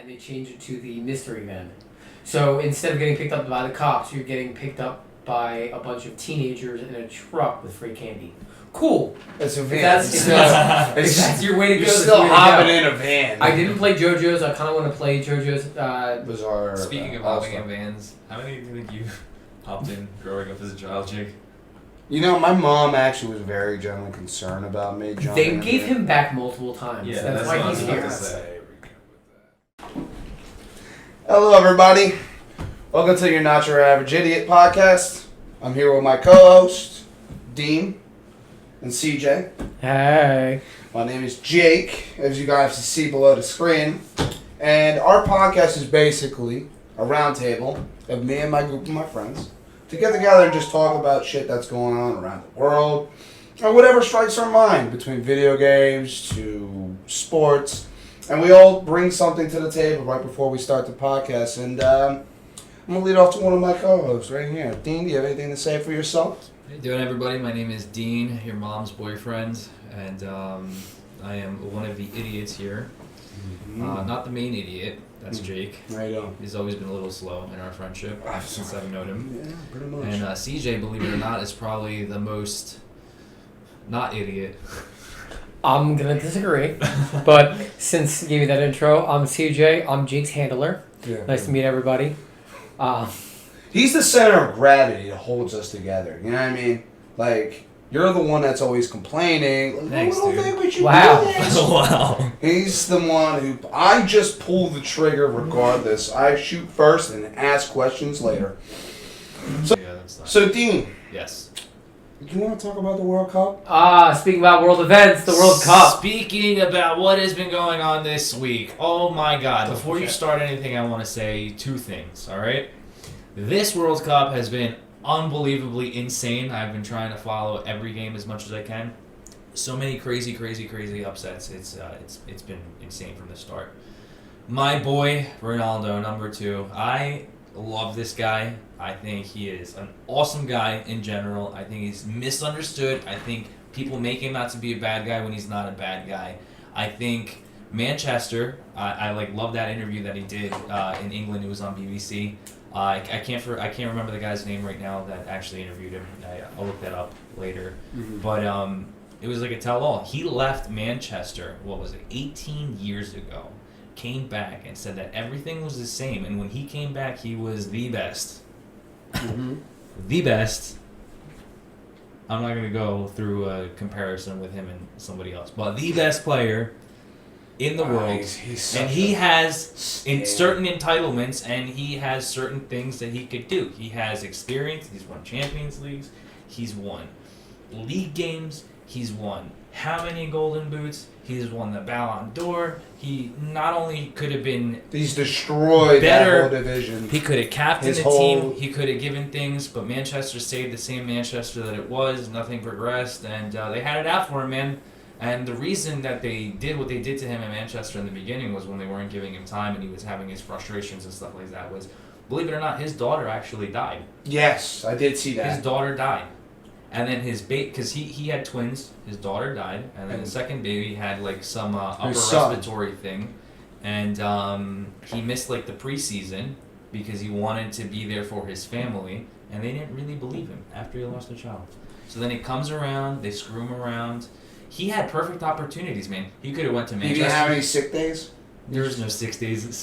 and they changed it to the mystery men. So instead of getting picked up by the cops, you're getting picked up by a bunch of teenagers in a truck with free candy. Cool. It's a van. If that's your way to go. You're still hopping in a van. I didn't play JoJo's. I kind of want to play JoJo's. Bizarre. Speaking of hopping in vans, how many do you think you hopped in growing up as a child, Jake? You know, my mom actually was very genuinely concerned about me jumping. They gave him back multiple times. Yeah, that's why he's here. Hello, everybody. Welcome to your Not Your Average Idiot podcast. I'm here with my co-host, Dean, and CJ. Hey. My name is Jake, as you guys can see below the screen. And our podcast is basically a roundtable of me and my group of my friends to get together and just talk about shit that's going on around the world, or whatever strikes our mind, between video games to sports. And we all bring something to the table right before we start the podcast. And I'm going to lead off to one of my co-hosts right here. Dean, do you have anything to say for yourself? How you doing, everybody? My name is Dean, your mom's boyfriend, and I am one of the idiots here. Mm-hmm. Not the main idiot. That's Jake. Right on. He's always been a little slow in our friendship since I've known him. Yeah, pretty much. And CJ, believe it or not, is probably the most not idiot. I'm going to disagree, but since you gave me that intro, I'm CJ. I'm Jake's handler. Yeah. Nice to meet everybody. He's the center of gravity that holds us together. You know what I mean? Like, you're the one that's always complaining. Like, Thanks, I don't dude. think we should Wow. do this. Wow. He's the one who... I just pull the trigger regardless. I shoot first and ask questions later. So, Yeah, that's not. so Dean, Yes. you want to talk about the World Cup? Speaking about world events, the World Cup. Speaking about what has been going on this week, oh my God. Before you start anything, I want to say two things, all right? This World Cup has been unbelievably insane. I've been trying to follow every game as much as I can. So many crazy upsets. It's been insane from the start. My boy, Ronaldo, number 2. I love this guy. I think he is an awesome guy in general. I think he's misunderstood. I think people make him out to be a bad guy when he's not a bad guy. I think Manchester, I love that interview that he did in England. It was on BBC. I can't remember the guy's name right now that actually interviewed him. I'll look that up later. Mm-hmm. But it was like a tell-all. He left Manchester, 18 years ago, came back and said that everything was the same. And when he came back, he was the best. Mm-hmm. The best. I'm not going to go through a comparison with him and somebody else. But the best player in the world, and he has certain entitlements, and he has certain things that he could do. He has experience. He's won Champions Leagues. He's won league games. He's won how many Golden Boots? He's won the Ballon d'Or. He not only could have been He's destroyed better, that whole division. He could have captained the team. He could have given things, but Manchester stayed the same Manchester that it was. Nothing progressed, and they had it out for him, man. And the reason that they did what they did to him in Manchester in the beginning was when they weren't giving him time and he was having his frustrations and stuff like that was, believe it or not, his daughter actually died. Yes, I did see that. His daughter died. And then his baby, because he had twins, his daughter died. And then the second baby had some upper respiratory thing. And he missed the preseason because he wanted to be there for his family. And they didn't really believe him after he lost a child. So then he comes around, they screw him around. He had perfect opportunities, man. He could have went to Manchester. He didn't have any sick days? There was no sick days of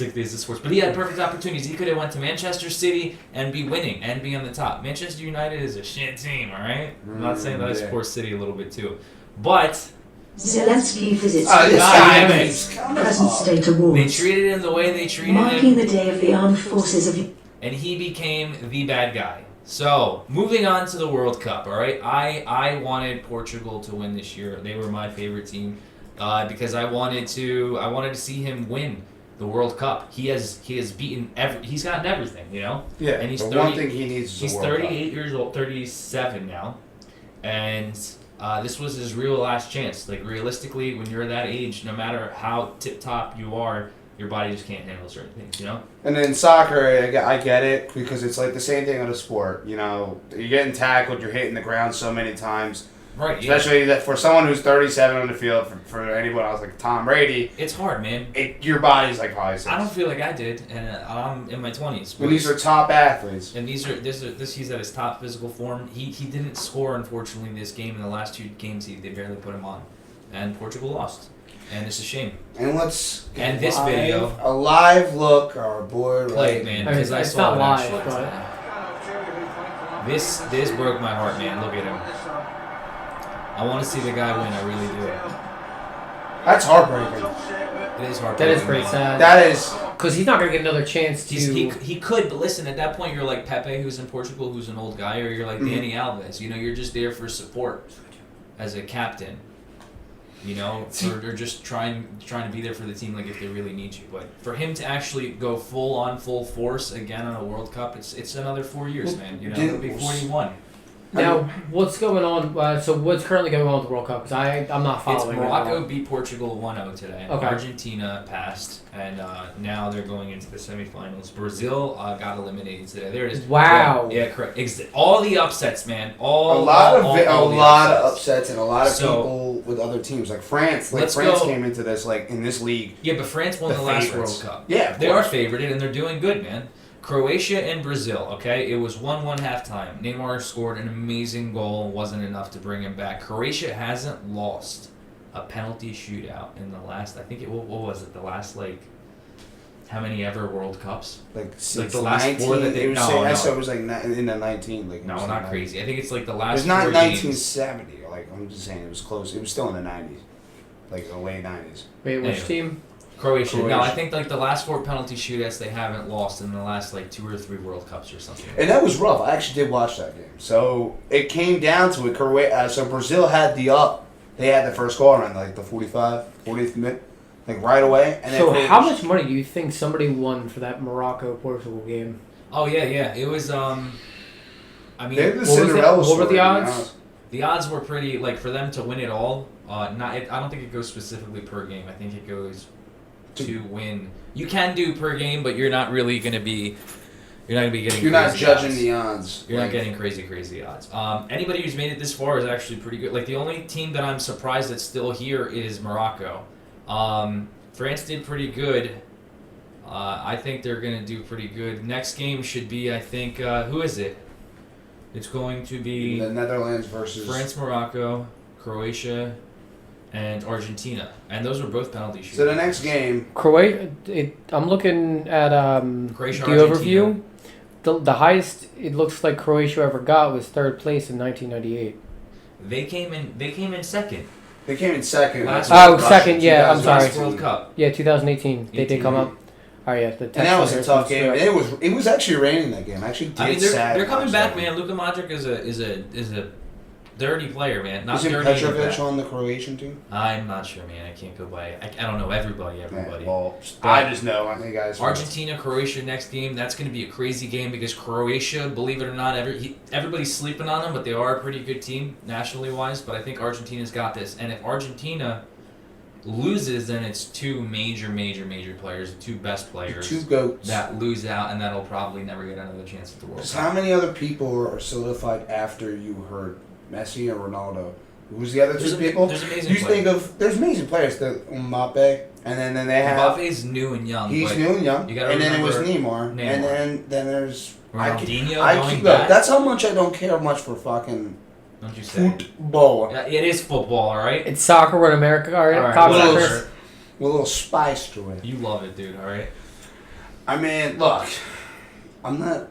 sports. But he had perfect opportunities. He could have went to Manchester City and be winning and be on the top. Manchester United is a shit team, all right? I'm not saying that I support City a little bit too. But Zelensky visits present state awards. They treated him the way they treated marking him. the day of the armed forces of... And he became the bad guy. So, moving on to the World Cup, all right? I wanted Portugal to win this year. They were my favorite team because I wanted to see him win the World Cup. He has beaten he's gotten everything, you know? Yeah. And he's one thing he needs is he's a World 38 Cup. years old, 37 now. And this was his real last chance. Realistically, when you're that age, no matter how tip-top you are, your body just can't handle certain things, you know? And in soccer, I get it, because it's the same thing on a sport. You know, you're getting tackled, you're hitting the ground so many times. Right. Yeah. Especially that for someone who's 37 on the field, for anyone else like Tom Brady, It's hard, man. your body's like probably six. I don't feel like I did, and I'm in my 20s. When these are top athletes. And he's at his top physical form. He didn't score, unfortunately, this game. In the last 2 games, they barely put him on, and Portugal lost, and it's a shame. And let's get And this video, a live look. Our boy, play right? it, man, I mean, because I it's saw not it live, actually. but This broke my heart, man. Look at him. I want to see the guy win. I really do. That's heartbreaking. It is heartbreaking. that is pretty man. sad. That is. Because he's not going to get another chance to... He could, but listen, at that point, you're like Pepe, who's in Portugal, who's an old guy, or you're like Mhm. Danny Alves. You know, you're just there for support as a captain. You know, or just trying to be there for the team, like if they really need you. But for him to actually go full force again on a World Cup, it's another 4 years, man. You know, it'll be 41. Now, what's going on? So what's currently going on with the World Cup? Because I'm not It's following it at Morocco all. beat Portugal 1-0 today. Okay. Argentina passed, and now they're going into the semifinals. Brazil got eliminated today. There it is. Wow. Yeah, correct. All the upsets, man. A lot of upsets. upsets and a lot of So- people with other teams like France. Like Let's France go- came into this like in this league. Yeah, but France won The the last favorites. World Cup. Yeah, of They course. are favorited, and they're doing good, man. Croatia and Brazil, okay? It was 1-1 halftime. Neymar scored an amazing goal. Wasn't enough to bring him back. Croatia hasn't lost a penalty shootout in the last, I think what was it? The last, like, how many ever World Cups? Like the last 19, four that they- it was no, saying, I no. saw it was like in the 19. Like it No, was not like crazy. I think it's like the It last was not 4 1970. Like I'm just saying, it was close. It was still in the 90s, like the late 90s. Wait, which Anyway. team? Croatia. No, I Croatia. think like the last 4 penalty shootouts they haven't lost in the last like 2 or 3 World Cups or something. And that was rough. I actually did watch that game. So it came down to it. So Brazil had the up. They had the first goal around like the 40th minute, like right away. And So then how much money do you think somebody won for that Morocco-Portugal game? Oh yeah. It was I mean, They're the was it? Cinderella What were the story, to be odds? honest. the odds were pretty like for them to win it all. I don't think it goes specifically per game. I think it goes to win. You can do per game, but you're not really gonna be. You're not gonna be getting. You're not crazy judging odds. the odds. You're like, not getting crazy odds. Anybody who's made it this far is actually pretty good. Like the only team that I'm surprised that's still here is Morocco. France did pretty good. I think they're gonna do pretty good. Next game should be, I think, who is it? It's going to be the Netherlands versus France, Morocco, Croatia, and Argentina, and those were both penalty shootouts. So the next game, Croatia. I'm looking at Croatia, the Argentina. overview. The highest it looks like Croatia ever got was 3rd place in 1998. They came in second. they came in second. Last- Oh, Russia, second, yeah, I'm 2018. sorry. Last World Cup. Yeah, 2018. They did come 18. up. Oh yeah, the And that was a tough game. And it was actually raining that game. I actually did I mean, sad they're coming watch back, that man. Luka Modric is a dirty player, man. Not Isn't dirty. in the Petrovic back. on the Croatian team? I'm not sure, man. I can't go by. I don't know everybody. Yeah, But I just know. I think guys. Argentina, Croatia next game. That's going to be a crazy game because Croatia, believe it or not, everybody's sleeping on them, but they are a pretty good team nationally wise. But I think Argentina's got this, and if Argentina loses, then it's 2 major players, 2 best players Two goats. that lose out, and that'll probably never get another chance at the World Because Cup. how many other people are solidified after you heard Messi or Ronaldo? Who's the other two people? There's amazing You players. think of there's amazing players. The N.Y.A.I, and then they have Mbappe's new and young. he's but new and young, you gotta and then it was remember Neymar, Neymar. and then there's Ronaldinho I going keep back. that's how much I don't care much for fucking Don't you say? football. Yeah, it is football, all right. It's soccer when America are All right, cock well, suckers. whatever. With a little spice to it. You love it, dude. All right. I mean, look, I'm not.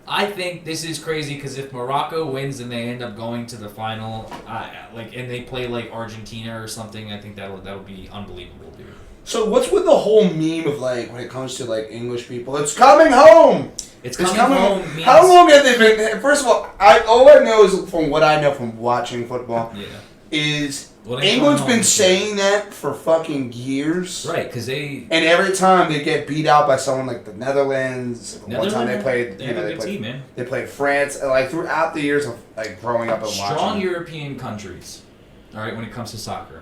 I think this is crazy because if Morocco wins and they end up going to the final, and they play like Argentina or something, I think that'll be unbelievable, dude. So what's with the whole meme of like when it comes to like English people? It's coming home. It's coming home. Means, How long have they been? First of all, all I know is from what I know from watching football Yeah. is Well, they England's come been home, saying that for fucking years. right? Because they And every time they get beat out by someone like the Netherlands, one time they played, They have a good team, man. they played France, and like throughout the years of like growing up and Strong watching. European countries, all right, when it comes to soccer.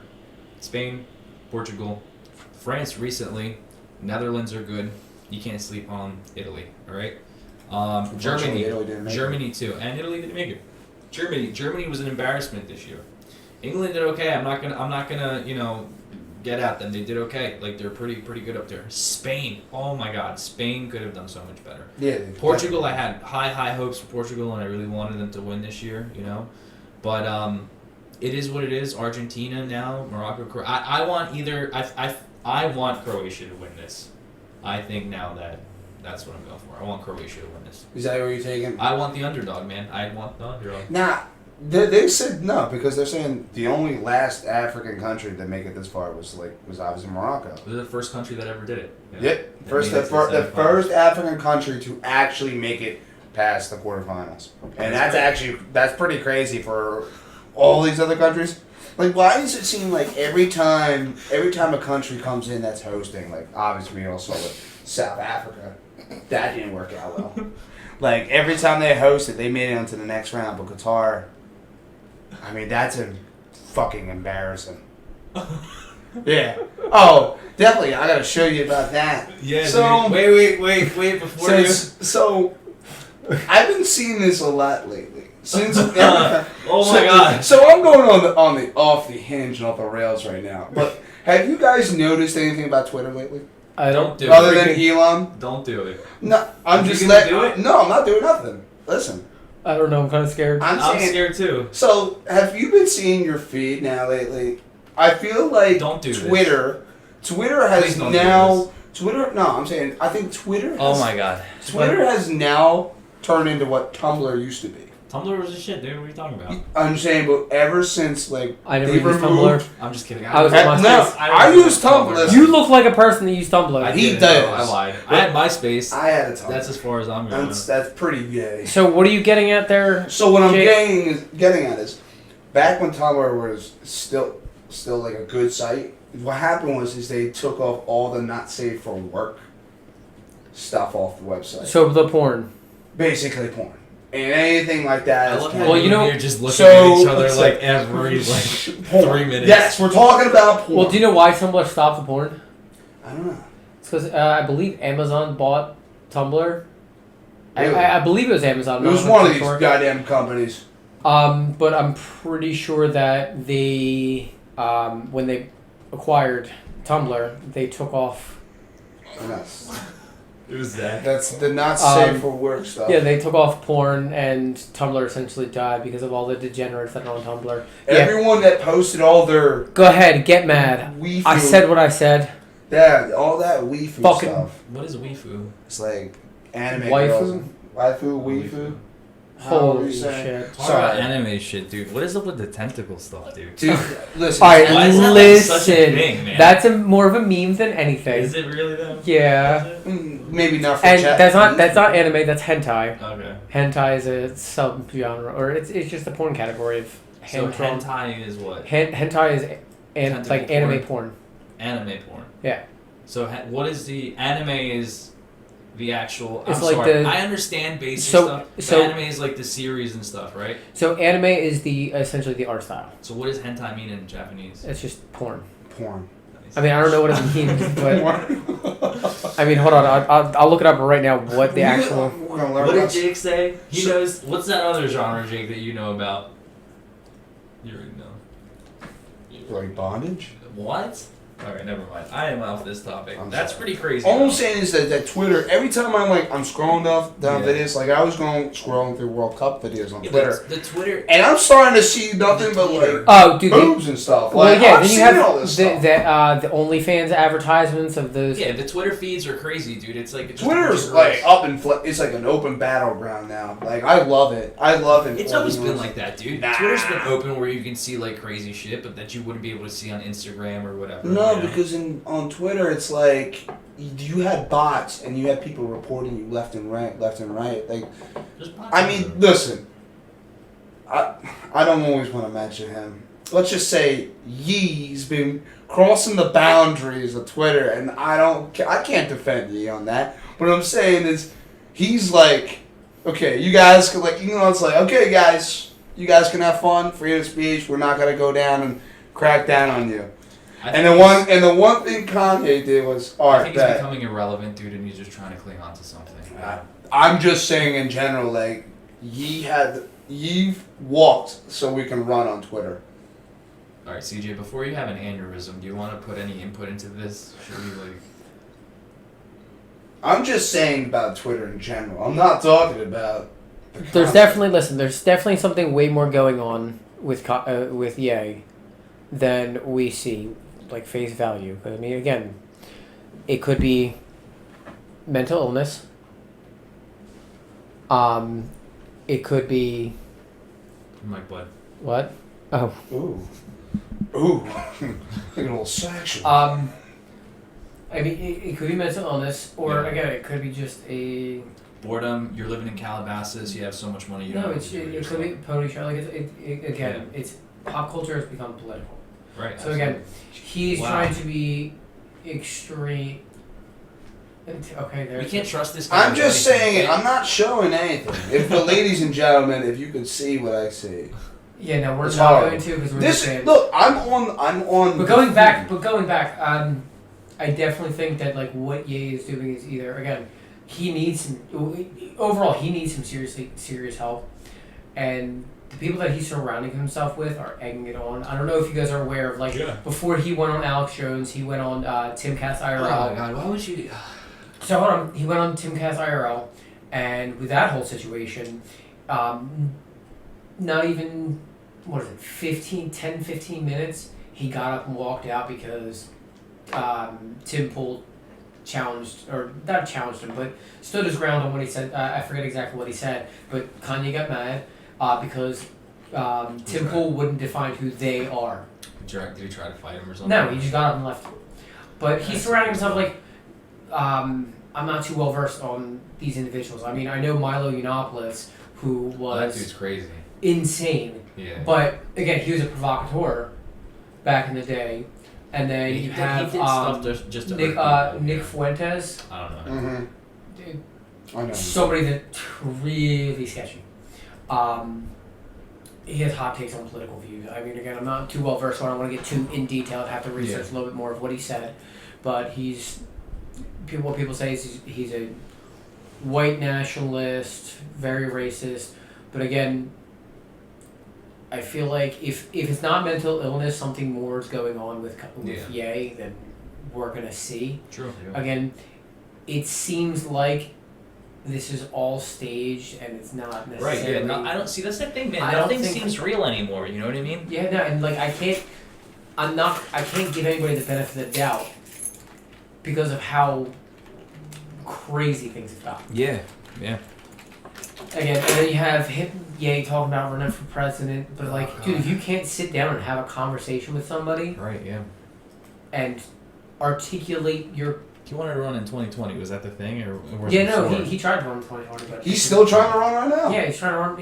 Spain, Portugal, France recently, Netherlands are good. You can't sleep on Italy, all right? Unfortunately, Italy didn't make Germany too, and Italy didn't make it. Germany was an embarrassment this year. England did okay. I'm not gonna get at them. They did okay. Like they're pretty good up there. Spain, oh my God, Spain could have done so much better. Yeah. Portugal, I had high hopes for Portugal, and I really wanted them to win this year. But it is what it is. Argentina now, Morocco. I want either. I want Croatia to win this. I think now that's what I'm going for. I want Croatia to win this. Is that what you're taking? I want the underdog, man. I want the underdog. Nah, they said no because they're saying the only last African country to make it this far was obviously Morocco. They're the first country that ever did it. Yep, the first African country to actually make it past the quarterfinals, and that's pretty crazy for all these other countries. Like, why does it seem like every time a country comes in that's hosting, like obviously we all saw with South Africa, that didn't work out well. Like every time they hosted, they made it onto the next round, but Qatar, I mean, that's fucking embarrassing. Yeah. Oh, definitely. I gotta show you about that. Yeah. So dude. Wait. Before so I've been seeing this a lot lately. Since oh my God. So I'm going on the off the hinge and off the rails right now. But have you guys noticed anything about Twitter lately? I don't do Other it. than Elon? Don't do it. No, I'm Are you just gonna do it? No, I'm not doing nothing. Listen, I don't know. I'm kind of scared. I'm saying, scared too. So have you been seeing your feed now lately? I feel like Don't do Twitter has Please don't now Twitter. No, I'm saying I think Twitter. Has, Oh my God. Twitter has now turned into what Tumblr used to be. Tumblr was a shit, dude. What are you talking about? I'm saying, but ever since I never they used removed- Tumblr. I'm just kidding. I was Heck, on no, MySpace. I use Tumblr. You look like a person that used Tumblr. He didn't, does. though. I lied. I had MySpace. I had a Tumblr. That's as far as I'm going. That's pretty gay. So what are you getting at there? So what I'm Jake? getting at is, back when Tumblr was still like a good site, what happened was they took off all the not safe for work stuff off the website. So the porn. Basically porn. And anything like that. I is love porn. how Well, you know- you're just looking So- at each other it's like like- every Porn. 3 minutes. Yes, we're talking about porn. Well, do you know why Tumblr stopped the porn? I don't know. It's because I believe Amazon bought Tumblr. Really? I believe it was Amazon. It was I'm one not of these sure. goddamn companies. But I'm pretty sure that they, when they acquired Tumblr, they took off. And that's It was that. that's the not safe for work stuff. Yeah, they took off porn, and Tumblr essentially died because of all the degenerates that are on Tumblr. Yeah. Everyone that posted all their Go ahead, get mad. weefoo, I said what I said. yeah, all that weefoo Fucking- stuff. What is Weifu? It's like anime Waifu? girls. Waifu, weefoo. Holy Sorry. shit. Talk Sorry. about anime shit, dude. What is up with the tentacle stuff, dude? Dude, listen. Alright, Why is that, like, listen. such a thing, man? That's more of a meme than anything. Is it really though? Yeah. Is it? Maybe not for And chat. that's not anime, that's hentai. Okay. Hentai is a sub-genre, or it's just a porn category of So hand-drawn. hentai is what? Hentai is Tentacle like anime porn. Anime porn. Yeah. So what is the anime? Is the actual? It's I'm like sorry. the- I understand basic so- stuff. But so- anime is like the series and stuff, right? So anime is essentially the art style. So what does hentai mean in Japanese? It's just porn. porn. I mean, I don't know what it means, but Porn. I mean, hold on, I'll look it up right now. What the actual? We're gonna learn What did about- Jake say? He So- knows. What's that other genre, Jake, that you know about? You already know. like bondage. What? Alright, never mind. I am off this topic. I'm That's sorry. pretty crazy. All I'm though. saying is that Twitter, every time I'm scrolling down Yeah. videos, like I was scrolling through World Cup videos on Yeah, Twitter, the Twitter. and I'm starting to see nothing but like Oh, dude. boobs and stuff. Well, Like, yeah. I'm Then you seeing have all this stuff. the OnlyFans advertisements of those. Yeah, the Twitter feeds are crazy, dude. It's like Twitter's like up and it's like an open battleground now. Like I love it. I love it. It's always been like that, dude. Nah. Twitter's been open where you can see like crazy shit, but that you wouldn't be able to see on Instagram or whatever. No, you know? because on Twitter it's like you had bots and you had people reporting you left and right. Like Just bots I mean, listen. I don't always want to mention him. Let's just say Yee's been crossing the boundaries of Twitter, and I can't defend Yee on that. What I'm saying is, he's like, okay, you guys can it's like, okay, guys, you guys can have fun, freedom of speech. We're not gonna go down and crack down on you. And the one thing Kanye did was, all I right, think he's bet. becoming irrelevant, dude, and he's just trying to cling on to something. I'm just saying in general, like Yee walked so we can run on Twitter. All right, CJ. Before you have an aneurysm, do you want to put any input into this? Should we like? I'm just saying about Twitter in general. I'm not talking about. There's definitely something way more going on with N.Y.A. than we see, like face value. But I mean, again, it could be mental illness. It could be. My butt. What? Oh. Ooh. Like a little sexual. I mean, it could be mental illness, or again, it could be just a boredom. You're living in Calabasas. You have so much money. You don't it could be pony show. Like it's pop culture has become political. Right. So again, he's trying to be extreme. Okay, there. We can't trust this guy. I'm just saying it. I'm not showing anything. If the ladies and gentlemen, if you could see what I see. Yeah, no, we're It's not horrible. going to because we're This just saying. look, I'm on. But going back, I definitely think that like what N.Y.A. is doing is either again, he needs some serious help, and the people that he's surrounding himself with are egging it on. I don't know if you guys are aware of before he went on Alex Jones, he went on Timcast IRL. Oh my God, why would you? So hold on, he went on Timcast IRL, and with that whole situation, not even 15 minutes, he got up and walked out because Tim Pool not challenged him, but stood his ground on what he said. I forget exactly what he said, but Kanye got mad because Tim Pool wouldn't define who they are. Did he try to fight him or something? No, he just got up and left. But he's surrounding himself like, I'm not too well versed on these individuals. I mean, I know Milo Yiannopoulos, who was that dude's crazy, insane. Yeah. But again, he was a provocateur back in the day. And then you have just Nick Fuentes. I don't know. Mm-hmm. I know. Somebody that's really sketchy. He has hot takes on political views. I mean, again, I'm not too well versed, so I don't want to get too in detail. I'd have to research a little bit more of what he said. But what people say is he's a white nationalist, very racist. But again, I feel like if it's not mental illness, something more is going on with N.Y.A. than we're gonna see. True. Yeah. Again, it seems like this is all staged and it's not necessarily. Right. Yeah. No, I don't see. That's the thing, man. I don't Nothing think seems real anymore. You know what I mean? Yeah. No. And like I can't give anybody the benefit of the doubt because of how crazy things have gotten. Yeah. Yeah. Again, and then you have N.Y.A. talking about running for president, but like, dude, if you can't sit down and have a conversation with somebody, right? Yeah. And articulate your. He wanted to run in 2020. Was that the thing, or was he tried to run in 2020, but he's still trying to run right now. Yeah, he's trying to run.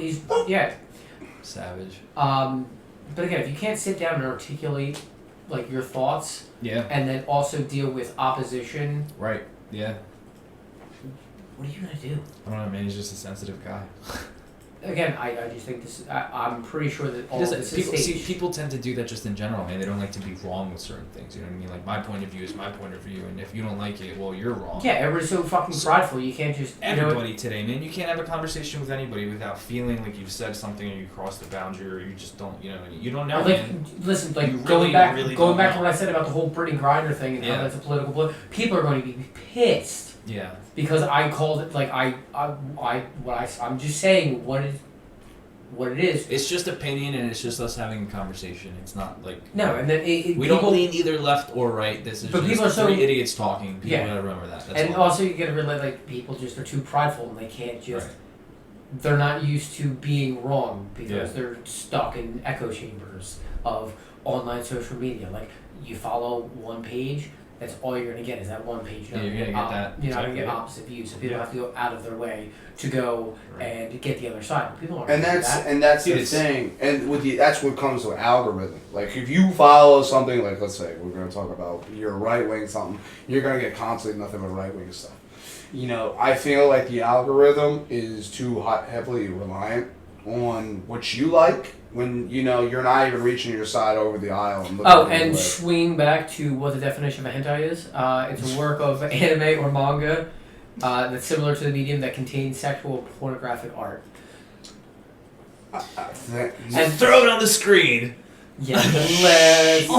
Savage. But again, if you can't sit down and articulate like your thoughts, and then also deal with opposition, right? Yeah. What are you gonna do? I don't know, man. He's just a sensitive guy. Again, I just think this. I'm pretty sure that all this is staged. People tend to do that just in general, man. They don't like to be wrong with certain things. You know what I mean? Like my point of view is my point of view, and if you don't like it, well, you're wrong. Yeah, everybody's so fucking prideful. You can't just. Everybody today, man. You can't have a conversation with anybody without feeling like you've said something or you crossed the boundary or you just don't. You know, you don't know. Like, man. listen, like you going back to know. what I said about the whole Brittany Griner thing and how that's a political blow. People are going to be pissed. Yeah. Because I called it like I'm just saying what it is. It's just opinion and it's just us having a conversation. It's not like no, and then we don't lean either left or right. This is but just people are three idiots talking. People gotta remember that. That's and also you gotta realize like people just are too prideful and they can't just. Right. They're not used to being wrong because they're stuck in echo chambers of online social media. Like you follow one page. That's all you're gonna get is that one page. You're gonna get that. You're not gonna get opposite views, so people have to go out of their way to go and get the other side. But people aren't. And that's the thing. And that's what comes with algorithm. Like if you follow something, like let's say we're gonna talk about you're right wing something, you're gonna get constantly nothing but right wing stuff. You know, I feel like the algorithm is too heavily reliant on what you like. When, you know, you're not even reaching your side over the aisle. And swinging back to what the definition of a hentai is, it's a work of anime or manga that's similar to the medium that contains sexual or pornographic art. And throw it on the screen. Yeah, let's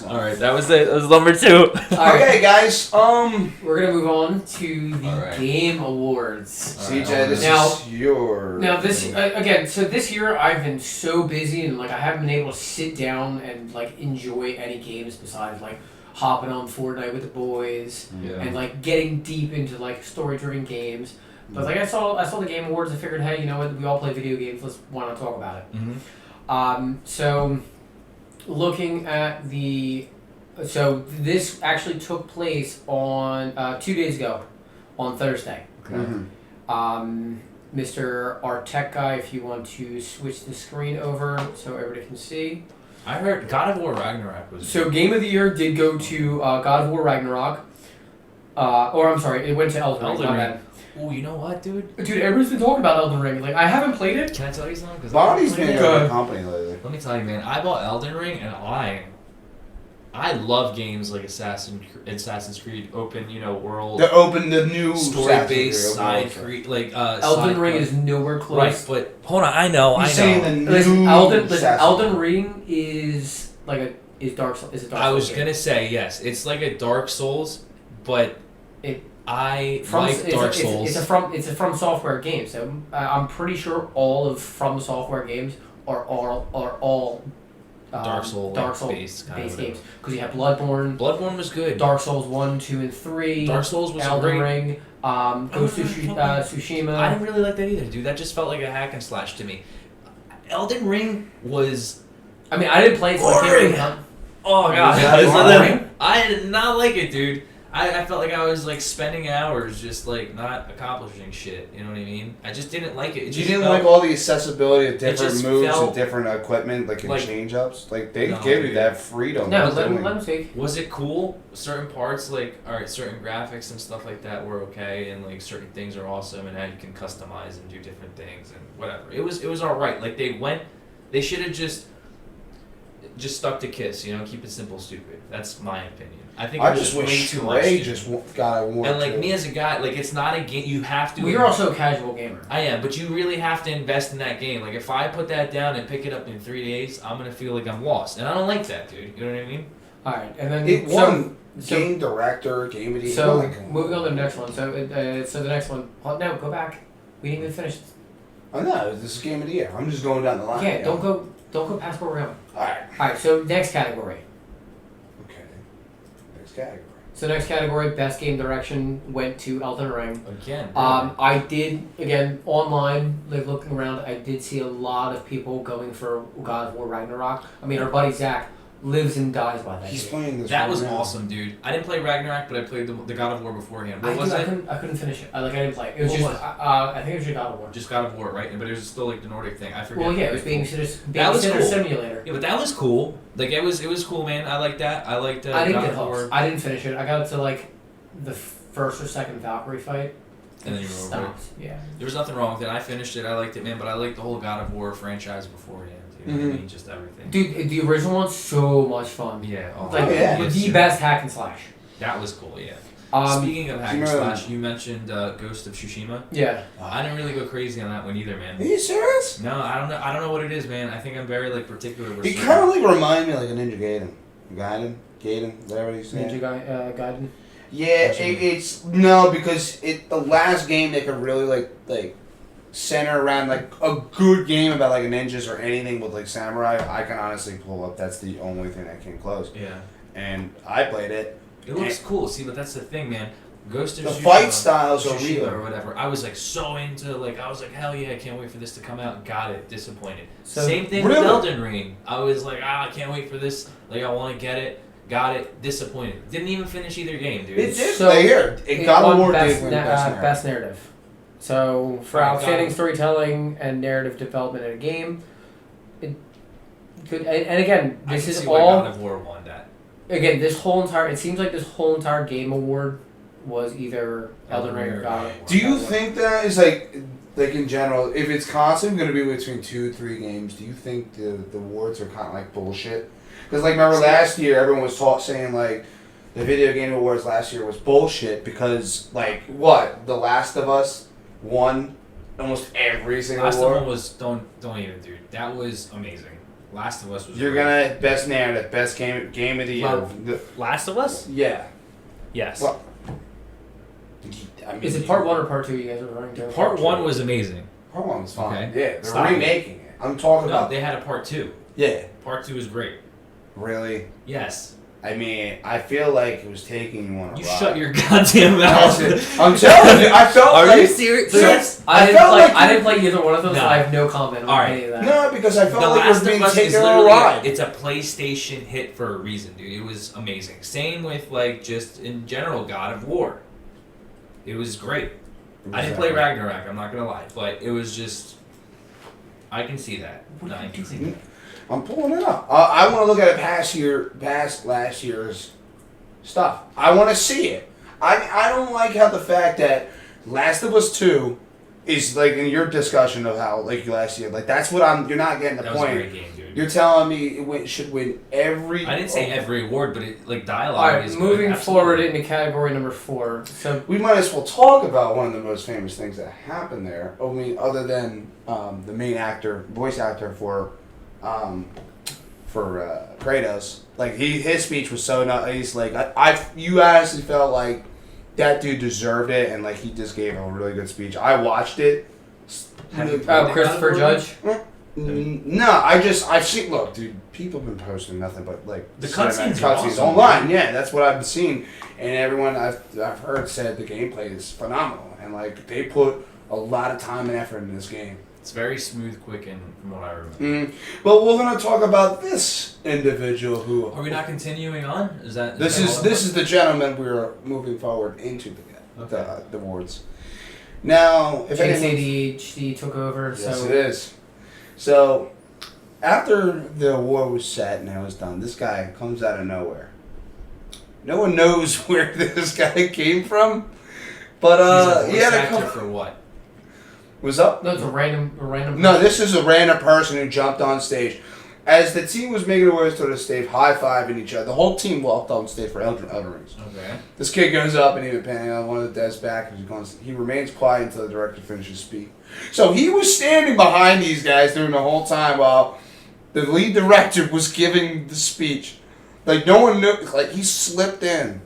not. All right, that was it. That was number 2. All right, Okay, guys. we're gonna move on to the All right. Game Awards. CJ, this Now- is your. Now this again, so this year I've been so busy and like I haven't been able to sit down and like enjoy any games besides like hopping on Fortnite with the boys and like getting deep into like story-driven games. But like I saw the Game Awards, I figured, hey, you know what? We all play video games. Why not talk about it? Mm-hmm. So looking at so this actually took place on 2 days ago, on Thursday. Mhm. Mr. Our Tech Guy, if you want to switch the screen over so everybody can see. I heard God of War Ragnarok was. So Game of the Year did go to God of War Ragnarok. Or I'm sorry, it went to Elden Ring. Elden My Ring. bad. Oh, you know what, dude? Dude, everybody's been talking about Elden Ring. Like, I haven't played it. Can I tell you something? 'Cause Bonnie's I been haven't in played the it. company lately. Let me tell you, man. I bought Elden Ring, and I love games like Assassin's Creed, open, world, They opened the new story-based Assassin's side Creed. Creed, like Elden side Ring quest. is nowhere close. Right, but hold on. I know. He's saying the new Listen, Assassin's Elden Creed. Ring is like a Dark Souls. Is a Dark Souls I was game. gonna say yes. It's like a Dark Souls, but I like Dark Souls. It's a From Software game, so I'm pretty sure all of From Software games are all Dark Soul based games because you have Bloodborne, Bloodborne was good. Dark Souls 1, 2, and 3. Dark Souls was Elden great. Ring, Ghost of Tsushima. I didn't really like that either, dude. That just felt like a hack and slash to me. Elden Ring was. I mean, I didn't play it, so I can't Boring. really count. Oh god, that boring? I did not like it, dude. I felt like I was like spending hours just like not accomplishing shit. You know what I mean? I just didn't like it. You didn't like all the accessibility of different just moves felt and different equipment, like in change ups? Like, they No, give you dude. that freedom. No, of let doing him speak. Was it cool? Certain parts, like, alright, certain graphics and stuff like that were okay, and like certain things are awesome, and now you can customize and do different things and whatever. It was alright. Like they should have just stuck to Kiss, keep it simple, stupid. That's my opinion. I think it I was just way wish too much. Stray dude. just got more. And like me as a guy, like it's not a game. You have to. Well, you're also a casual gamer. I am, but you really have to invest in that game. Like if I put that down and pick it up in 3 days, I'm gonna feel like I'm lost, and I don't like that, dude. You know what I mean? All right, and then It won so- game director, game of the year. So Like, moving on to the next one. So the next one. Oh, no, go back. We didn't even finish. oh no, this is game of the year. I'm just going down the line. Yeah, don't go past where we're going. Alright. All right, so next category. Okay. Next category. So next category, best game direction went to Elden Ring. Again. I did again online, like looking around. I did see a lot of people going for God of War Ragnarok. I mean, our buddy Zach lives and dies by that. He's game. playing this. that right was now. awesome, dude. I didn't play Ragnarok, but I played the God of War beforehand. What I was it? I couldn't finish it. I didn't play it. It was What just was it? I think it was just God of War. Just God of War, right? But it was still like the Nordic thing. I forget. Well, yeah, it was Cool. Babysitter was cool. Simulator. Yeah, but that was cool. Like it was cool, man. I like that. I liked I didn't God get of War. hooked. I didn't finish it. I got to like the first or second Valkyrie fight. And then you were over it. stopped. Yeah. There was nothing wrong with it. I finished it. I liked it, man. But I liked the whole God of War franchise beforehand. You know what I mean? Just everything. Dude, the original one's so much fun. Yeah. Oh, Like yeah. the best hack and slash. That was cool. Yeah. Um, Speaking of hack and remember- slash, you mentioned Ghost of Tsushima. yeah. I didn't really go crazy on that one either, man. Are you serious? No, I don't know. I don't know what it is, man. I think I'm very like particular. with He certain- kind of like remind me like a Ninja Gaiden. Gaiden, is that what he's saying? Ninja Gaiden. Yeah, it's no, because the last game they could really like center around like a good game about like ninjas or anything with like samurai. I can honestly pull up. That's the only thing that came close. Yeah. And I played it. It looks cool. See, but that's the thing, man. Ghost of The Tsushima, fight styles are Tsushima real. or whatever. I was like so into like I was like hell yeah, I can't wait for this to come out. Got it. Disappointed. So- Same thing Really? with Elden Ring. I was like I can't wait for this. Like I want to get it. Got it. Disappointed. Didn't even finish either game, dude. It did. So, Here, it got won award best, did win best, best narrative. So for Alright, outstanding got it. storytelling and narrative development in a game, it could and again I this can is see why all God of War won that. again this whole entire it seems like this whole entire game award was either Elden Ring or God of War. Do you think that is like in general, if it's constantly going to be between 2-3 games, do you think the awards are kind of like bullshit? Because like remember last year, everyone was saying like the video game awards last year was bullshit because like what The Last of Us won almost every single Last award. one was don't even, dude. That was amazing. Last of Us was. You're great. gonna best narrative, best game of the year. Well, Last of Us? Yeah. Yes. Well, I mean, Is it part 1 or part 2 you guys are referring to? Part 1 was amazing. Part 1 was fine. Okay. Yeah, they're Stop remaking it. I'm talking No, about. they had a part 2. Yeah. Part 2 is great. Really? Yes. I mean, I feel like it was taking you on a You ride. shut your goddamn mouth. I'm telling you, I felt Are like. you serious? Yes. I didn't felt play. like I didn't play either one of those. No. So I have no comment on Alright. any of that. No, because I felt The like it was Last being of Us is taken on a literally ride. it's a PlayStation hit for a reason, dude. It was amazing. Same with like just in general God of War. It was great. I didn't play Ragnarok, I'm not gonna lie, but it was just I can see that. No, I can see that. I'm pulling it up. I want to look at it past last year's stuff. I want to see it. I don't like how the fact that Last of Us 2 is like in your discussion of how like last year, like that's what you're not getting the That point. was a great game, dude. You're telling me it should win every. I didn't say every award, but it like dialogue All right, is moving good. forward Absolutely. into category number 4. So We might as well talk about one of the most famous things that happened there. I mean, other than the main voice actor for Kratos. Like his speech was so nice. Like you honestly felt like that dude deserved it, and like he just gave a really good speech. I watched it. Have you played Christopher God Judge. of War? No, I've seen. Look, dude, people have been posting nothing but like The cutscenes cinematic are awesome, online. dude. Yeah, that's what I've been seeing, and everyone I've heard said the gameplay is phenomenal, and like they put a lot of time and effort into this game. It's very smooth, quick, and from what I remember. But we're gonna talk about this individual who. Are we not continuing on? Is that This is the gentleman we're moving forward into Okay. the awards. Now, if Jake's anyone, ADHD took over. yes, So it is. So, after the award was set and it was done, this guy comes out of nowhere. No one knows where this guy came from, but He's he a had voice a actor couple. for what? Was up? no, it's a random. No, this is a random person who jumped on stage. As the team was making their way to the stage, high-fiving each other, the whole team walked on stage for Elden Rings. Okay. This kid goes up and he's panning on one of the desks back, and he remains quiet until the director finishes speak. So he was standing behind these guys during the whole time while the lead director was giving the speech. Like no one knew. Like he slipped in,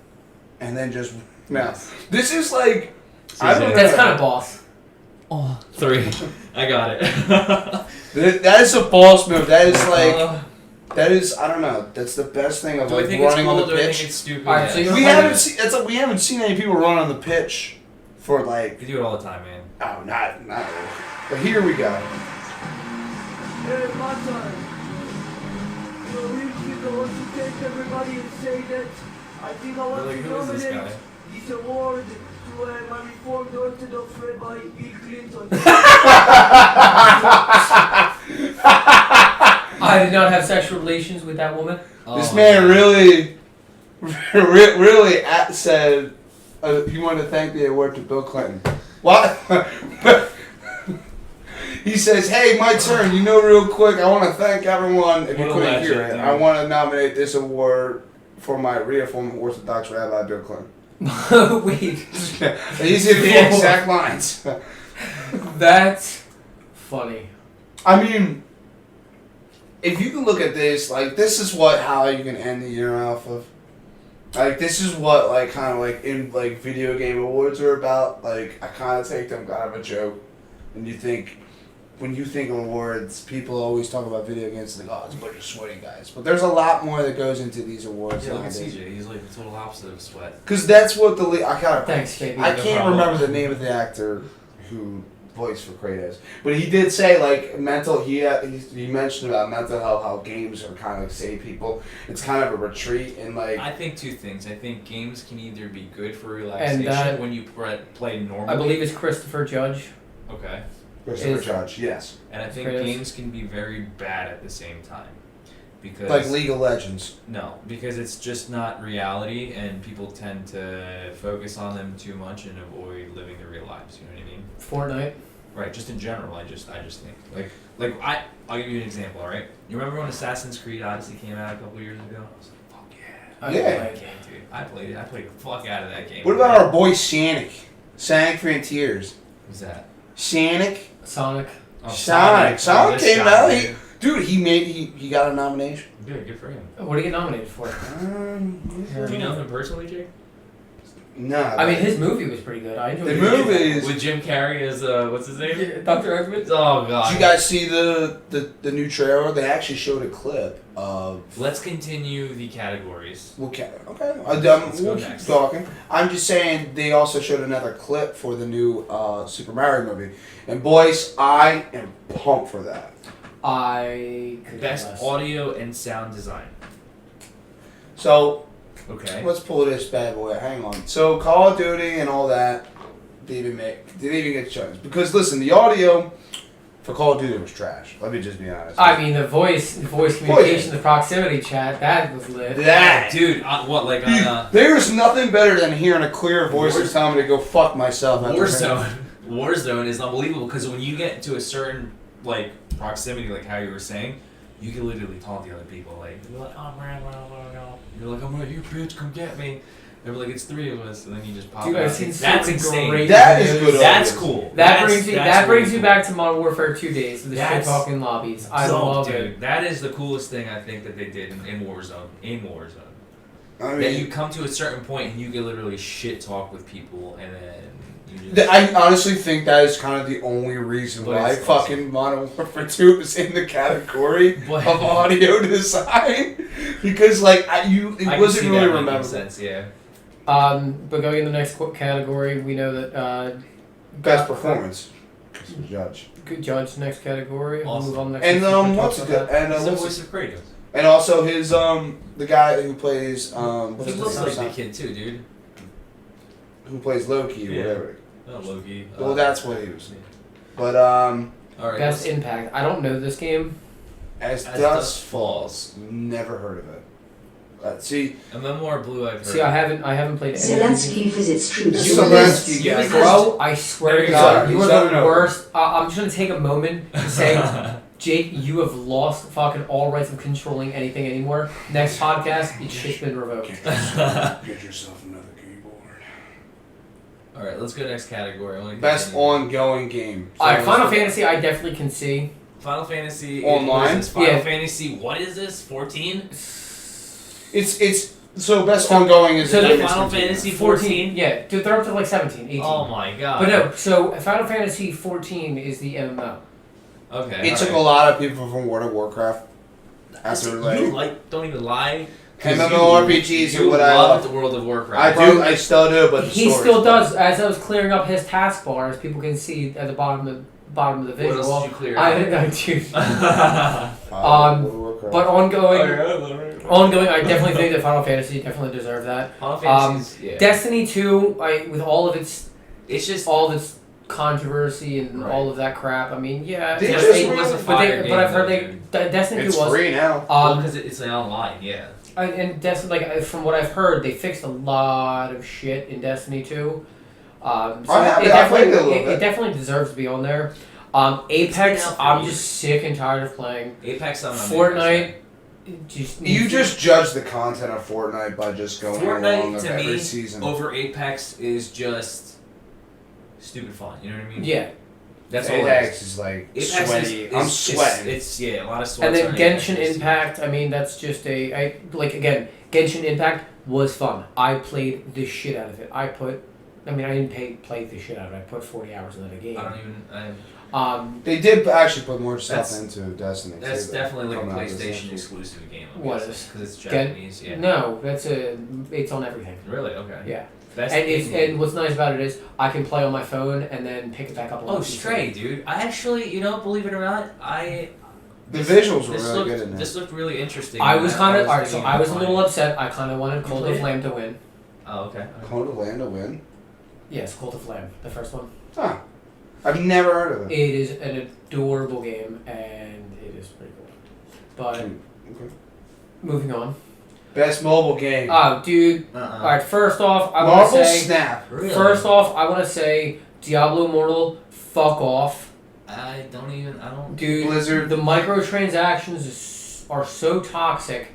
and then just now. This is like I don't know. That's kind of boss. Oh, 3. I got it. That is a boss move. That is like that is I don't know. That's the best thing of do I like think it's running cool? on the Do I think pitch. it's stupid? Alright, so Yes. you're- We haven't seen any people run on the pitch for like You do it all the time, man. oh not really. But here we go. Hey, my time. So we should go to thank everybody and say that I think I want Like, to who is this nominate guy? this award to my Reformed Orthodox Rabbi Bill Clinton. I did not have sexual relations with that woman. This Oh, man really said he wanted to thank the award to Bill Clinton. What? He says, "Hey, my turn. You know, real quick, I want to thank everyone. If you What a couldn't hear legend, it, dude. I want to nominate this award for my Reformed Orthodox Rabbi Bill Clinton." Wait, These are the exact lines. that's funny. I mean, if you can look at this, like this is how you can end the year off of. Like this is what like kind of like in like video game awards are about. Like I kind of take them kind of a joke, and you think when you think of awards, people always talk about video games like oh it's a bunch of sweaty guys, but there's a lot more that goes into these awards Yeah, look at nowadays. CJ. He's like the total opposite of sweat. Because that's what I kind of Thanks, KB. I No can't problem. remember the name of the actor who voiced for Kratos, but he did say like mental. He mentioned about mental health, how games are kind of like save people. It's kind of a retreat and like I think 2 things. I think games can either be good for relaxation that- when you play normally. I believe it's Christopher Judge. Okay. Christopher is- Judge. Yes, And I think Kratos. games can be very bad at the same time. Because like League of Legends. No, because it's just not reality, and people tend to focus on them too much and avoid living their real lives. You know what I mean? Fortnite. Right. Just in general, I just think I'll give you an example. All right. You remember when Assassin's Creed Odyssey came out a couple years ago? I was like, fuck yeah. I Yeah. didn't That like it. game, dude. I played the fuck out of that game. What about our boy Sonic? Sonic Frontiers. Who's that? Sonic. Sonic. Oh, Sonic. Oh, Sonic this came guy, out. dude. Dude, he got a nomination. Good for him. What did he get nominated for? Do you know him personally, Jake? Nah. I mean, his movie was pretty good. I enjoyed The it. movie is. With Jim Carrey as what's his name? Yeah, Dr. Edmonds? Oh god. Did you guys see the new trailer? They actually showed a clip of. Let's continue the categories. Okay. Let's go We'll keep next. talking. I'm just saying they also showed another clip for the new Super Mario movie, and boys, I am pumped for that. I could Best guess. audio and sound design. So Okay. let's pull this bad boy. Hang on. So Call of Duty and all that didn't even get chosen because listen, the audio for Call of Duty was trash. Let me just be honest. I mean, the voice communication, the proximity chat, that was lit. that Dude, what like on there's nothing better than hearing a clear voice and telling me to go fuck myself. after Warzone. Warzone is unbelievable because when you get to a certain like proximity, like how you were saying, you can literally taunt the other people. Like you're like, oh man, you're like, I'm right here, bitch, come get me. They're like, it's three of us, and then you just pop Dude, out. I've seen so That's many insane. great That is videos. good. That's cool. That That's brings really you back to Modern Warfare 2 days, the shit That's talking lobbies. I dope, love dude. it. That is the coolest thing I think that they did in Warzone. I That mean, you come to a certain point and you can literally shit talk with people, and then you just. I honestly think that is kind of the only reason But why it's fucking Modern Warfare 2 is in the category But- of audio design because like I it can wasn't see really that making rememberable. sense, yeah. But going in the next category, we know that Best performance. Judge. Good judge. Next category. We'll Awesome. move on to the next. And one. We'll what's talk it? about that. And He's the what's voice it? of Kratos. And also his the guy who plays He what's his looks like name? the kid too, dude. Who plays Loki or Yeah. whatever. Not Loki. Well, that's what he was. But Alright. Best impact. I don't know this game. as As Dusk Dusk Falls, never heard of it. See, A Memoir Blue I've heard. See, I haven't played any. Zelensky visits troops. You to Zelensky list. guy. Bro, I swear There to you God, go. you He's are done the it. worst. I'm just gonna take a moment to say, Jake, you have lost fucking all rights of controlling anything anymore. Next podcast, it's shit's been revoked. get yourself another keyboard. Alright, let's go next category. I wanna Best continue. ongoing game. Alright, Final Fantasy, I definitely can see. Final Fantasy Online? what is this? Final Yeah. Fantasy, what is this? 14? It's so best ongoing is so the the game is Final continuing. Fantasy 14? Yeah, dude, they're up to like 17, 18. Oh my god. But no, so Final Fantasy 14 is the MMO. Okay. It took a lot of people from World of Warcraft after Don't even lie. 'cause MMORPGs you are what I loved love. World of Warcraft. I still do, but the He story's still better. does. As I was clearing up his taskbar, as people can see at the bottom of the What visual. else did you clear I out? didn't know, dude. World of Warcraft. But ongoing, I definitely think that Final Fantasy definitely deserve that. Final Fantasy's, yeah. Destiny 2, with all of its It's just controversy and Right. all of that crap. I mean, yeah, They it's- just it- released a but fire game, I've heard though, Destiny 2 It's was free now. because it's online, yeah. and Destiny, from what I've heard, they fixed a lot of shit in Destiny 2. So I it played it a definitely little it bit. definitely deserves to be on there. Apex, been out for I'm years. just sick and tired of playing. Apex on Fortnite, just You just judge the content of Fortnite by just going along Fortnite of to every me season. over Apex is just stupid fun. You know what I mean? yeah. That's all it Apex is. is like Apex sweaty. is I'm sweating. It's a lot of sweat. And then Genshin Impact, I mean, that's just again, Genshin Impact was fun. I played the shit out of it. I didn't play the shit out of it. I put 40 hours into the game. I don't even. They did actually put more stuff That's- into Destiny. That's too, definitely like a coming out this PlayStation year. exclusive game. What is? Because it's Gen- Japanese. Yeah. No, it's on everything. Really? Okay. Yeah. Best And what's nice about it is I can play on my phone and then pick it back up on Oh, my PC. Stray, dude. I actually, believe it or not, The visuals were this really looked, good in This there. looked really interesting. I was kind of alright. So thinking I of was a little playing. upset. I kind of wanted Cult played of it? Lamb to win. Oh, okay. Code of Land to win? Yes, Cult of Lamb, the first one. Huh. I've never heard of it. It is an adorable game and it is pretty cool. But Okay. moving on. Best mobile game. Oh, dude. Uh-uh. All right. First off, I want Marvel to say. Snap. Really? First off, I want to say Diablo Immortal. Fuck off, I don't. dude. Blizzard. The microtransactions are so toxic.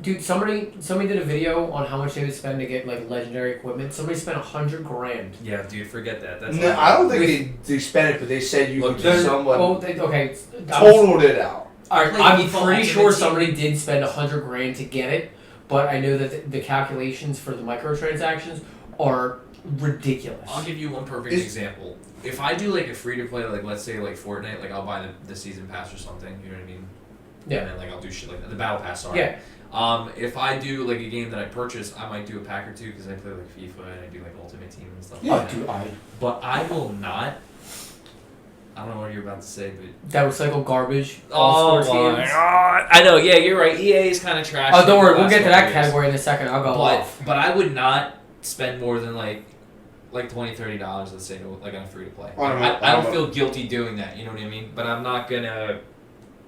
Dude, somebody did a video on how much they would spend to get like legendary equipment. Somebody spent $100,000. Yeah, dude, forget that. That's No, I don't think they spent it, but they said you could There's- someone okay. totaled it out. I'm FIFA pretty Ultimate sure Team. somebody did spend $100,000 to get it, but I know that the calculations for the microtransactions are ridiculous. I'll give you one perfect example. If I do like a free to play, like let's say like Fortnite, like I'll buy the season pass or something. You know what I mean? Yeah. And then like I'll do shit like that. The battle pass. Sorry. Yeah. If I do like a game that I purchase, I might do a pack or two because I play like FIFA and I do like Ultimate Team and stuff Yeah, like that. Dude, But I will not. I don't know what you're about to say, but that recycled garbage. All sports games. God! I know. Yeah, you're right. EA is kind of trash. Oh, don't worry. We'll Last get to couple that years. category in a second. I'll go off. But I would not spend more than like $20-$30, let's say, like on a free to play. I don't feel guilty doing that. You know what I mean? But I'm not gonna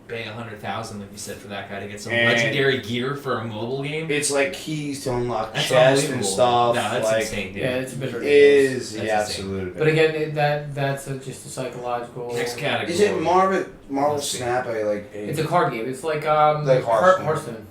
pay $100,000 like you said for that guy to get some legendary gear for a mobile game. It's like keys to unlock That's chests and unbelievable. stuff. No, that's like, insane, dude. Yeah, it's a bit It ridiculous. is That's the insane. absolute. But again, that's just a psychological. Next category. Is it Marvel Let's see. Snap? It's a card game. It's like Hearthstone. Hearthstone.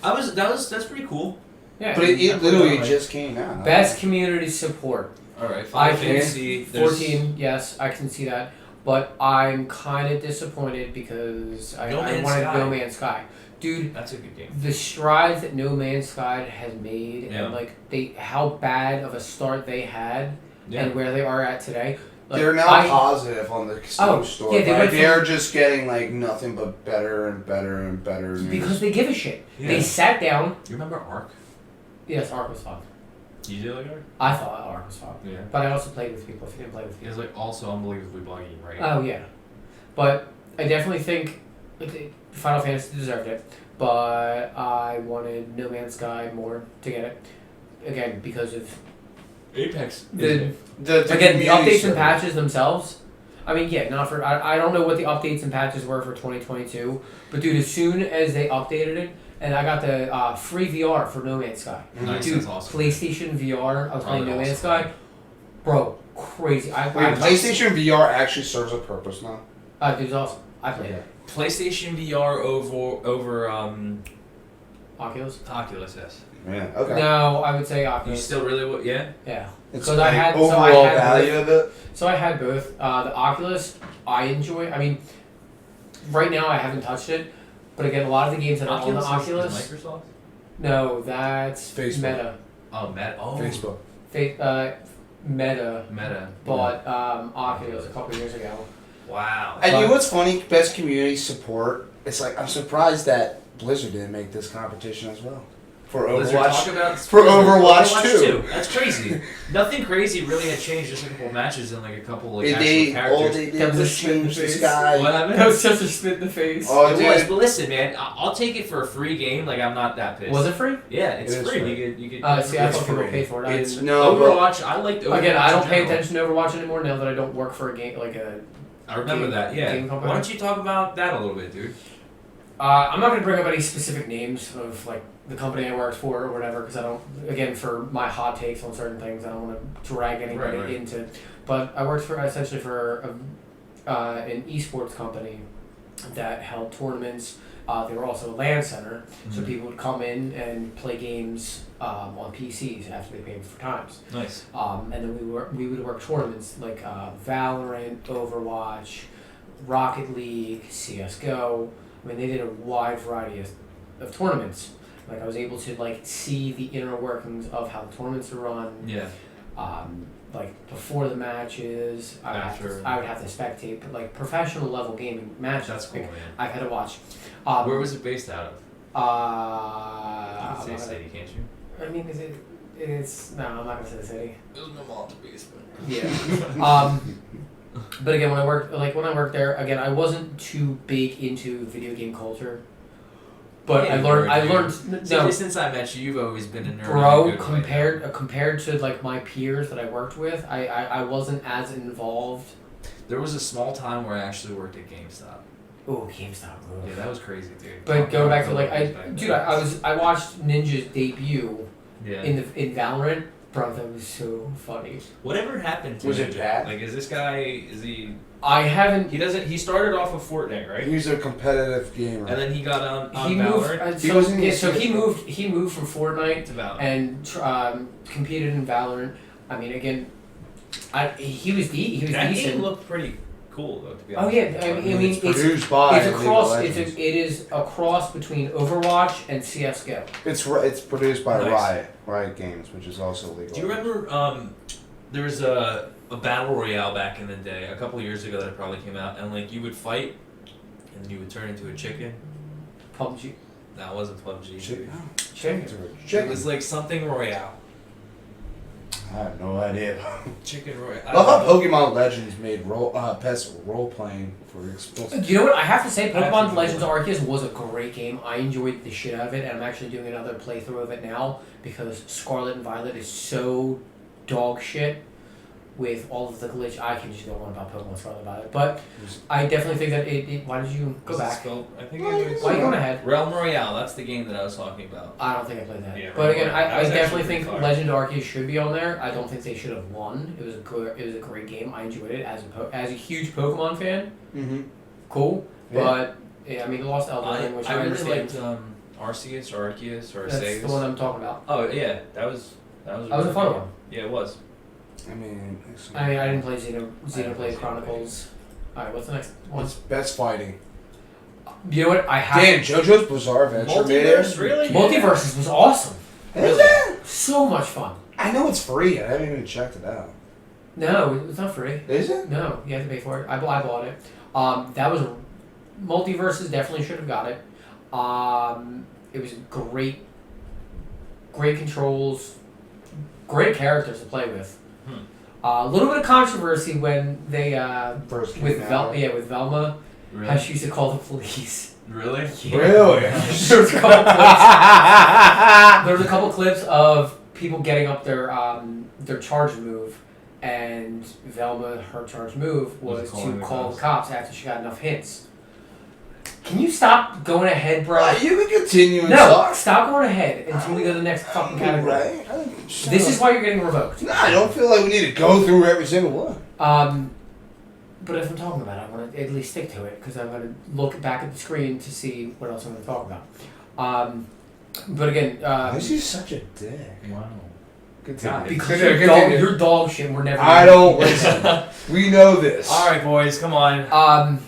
That's pretty cool. Yeah. But it I put literally on it. just came out. Best community support. All right, I Final can Fantasy. there's- 14. Yes, I can see that. But I'm kind of disappointed because I No Man's wanted Sky. No Man's Sky, dude. That's a good game. The strides that No Man's Sky has made, Yeah. and like how bad of a start they had, Yeah. and where they are at today. Like, They're now positive on the Steam store. yeah, they Like, went they're from- just getting like nothing but better and better and better. because they give a shit. Yeah. They sat down. You remember Ark? Yes, Ark was fun. You did like Ark? I thought Ark was fun, Yeah. but I also played with people. If you didn't play with It people, was like also unbelievably buggy, right? oh yeah. But I definitely think Final Fantasy deserved it. But I wanted No Man's Sky more to get it. Again, because of Apex. the the again the community updates and service. patches themselves. I mean, yeah, not for I don't know what the updates and patches were for 2022, but dude, as soon as they updated it, and I got the free VR for No Man's Sky. Nice, Dude, that's awesome. PlayStation VR. I was playing Probably No Man's awesome. Sky, bro, crazy. Wait, PlayStation VR actually serves a purpose now. Dude, it's awesome. I played it. PlayStation VR over Oculus. Oculus, yes. Yeah. Okay. No, I would say You Oculus. still really yeah? Yeah. It's Because I had overall both. value of it. So I had both. The Oculus, I enjoy. I mean, right now I haven't touched it, but again, a lot of the games that are on the is Oculus. Microsoft? No, that's Facebook. Meta. Oh, Meta. Oh, Facebook. Meta Meta. bought Oculus a couple years ago. Wow. And you know what's funny? Best community support. It's like I'm surprised that Blizzard didn't make this competition as well for Blizzard Overwatch. talk about For Blizzard, Overwatch 2. That's crazy. Nothing crazy really had changed. Just a couple matches and like a couple like They actual all characters. they That did was was a spit in change the the face. sky. What happened? That was such a spit in the face. Oh, It was, dude. but listen, man, I'll take it for a free game. Like I'm not that pissed. Was it free? Yeah, it's It is free. free. You could. See, I It's thought people free. paid for it. I It's didn't- no, bro. Overwatch. I liked Overwatch. Again, I don't in pay general. attention to Overwatch anymore now that I don't work for a game like a. I remember Game- that. Yeah. game company. Why don't you talk about that a little bit, dude? I'm not gonna bring up any specific names of like the company I worked for or whatever because I don't. Again, for my hot takes on certain things, I don't want to drag anybody Right. into. But I worked for essentially for an esports company that held tournaments. They were also a LAN center, so Mhm. people would come in and play games on PCs after they paid for times. Nice. And then we would work tournaments like Valorant, Overwatch, Rocket League, CS:GO. I mean, they did a wide variety of tournaments. Like I was able to like see the inner workings of how the tournaments are run. Yeah. Like before the matches, After. I would have to spectate, but like professional level gaming matches. That's cool, like, man. I've had to watch. Where was it based out of? You I'm can say not gonna- city, can't you? I mean, it's no, I'm not gonna say the city. It was my mom's basement. Yeah. But again, when I worked there, again, I wasn't too big into video game culture. But Yeah, I you learned. were, I dude. learned. So No, since I met you, you've always been a nerd. in a bro. good way. Compared to like my peers that I worked with, I wasn't as involved. There was a small time where I actually worked at GameStop. Oh, GameStop. Yeah, that was crazy, dude. But going back to like Back then. I watched Ninja's debut Yeah. in Valorant. Bro, that was so funny. Whatever happened to Was him? it bad? Like, is this guy? Is he? I haven't. He doesn't. He started off with Fortnite, right? He's a competitive gamer. And then he got on He moved. Valorant. He was in the so he CS. moved. He moved from Fortnite To Valorant. and competed in Valorant. I mean, again, he was That decent. game looked pretty cool, though. To be Oh honest. yeah, I mean, it's produced by it's a League of cross. Legends. It is a cross between Overwatch and CS:GO. It's produced by Nice. Riot Games, which is also legal. Do you remember? There was a battle royale back in the day, a couple years ago that it probably came out, and like you would fight, and then you would turn into a chicken. PUBG. That wasn't PUBG. Chicken? Chicken. It Chicken. was like something royale. I have no idea. Chicken royale. I love how Pokemon Legends made PES role playing for explosive. You know what? I have to say, I have Pokemon to Legends do Arceus was a great game. I enjoyed the shit out of it, and I'm actually doing another playthrough of it now because Scarlet and Violet is so dog shit with all of the glitch. I can just go on about Pokemon Scarlet and Violet, but I definitely think that it why did you go Was it back? spelled- I think Well, it was Why are you going ahead? Realm Royale. That's the game that I was talking about. I don't think I played that. Yeah, but again, right. That I was definitely actually think pretty Legend Arceus should be on there. I don't think they should have won. It was a great game. I enjoyed it as a huge Pokemon fan. Mm-hmm. Cool, Yeah. but yeah, I mean, the Lost Elden Ring, which I, I really understand. liked Arceus or Arceus or That's Arceus. the one I'm talking about. Oh yeah, that was That was really a fun good one. game. Yeah, it was. I mean, I didn't play didn't Xenoblade play Chronicles. Alright, what's the next one? what's best fighting? You know what? I have. Damn, JoJo's Bizarre Adventure made Multiverse, it. really? Multiverses was awesome. Is it? So much fun. I know it's free. I haven't even checked it out. No, it's not free. Is it? No, you have to pay for it. I bought it. That was Multiverses definitely should have got it. It was great controls, great characters to play with. A little bit of controversy when they First came with out. with Velma, Really? how she used to call the police. Really? Really? There was a couple clips. There was a couple clips of people getting up their charge move, and Velma, her charge move was calling to the call cops. the cops after she got enough hints. Can you stop going ahead, bro? You can continue and No, talk. stop going ahead until we go to the next fucking category. Right? This is why you're getting revoked. No, I don't feel like we need to go through every single one. But if I'm talking about it, I want to at least stick to it because I'm going to look back at the screen to see what else I'm going to talk about. But again, This is such a dick. Wow. Continue. because Continue. you're dog shit, we're never. I don't listen. We know this. All right, boys, come on.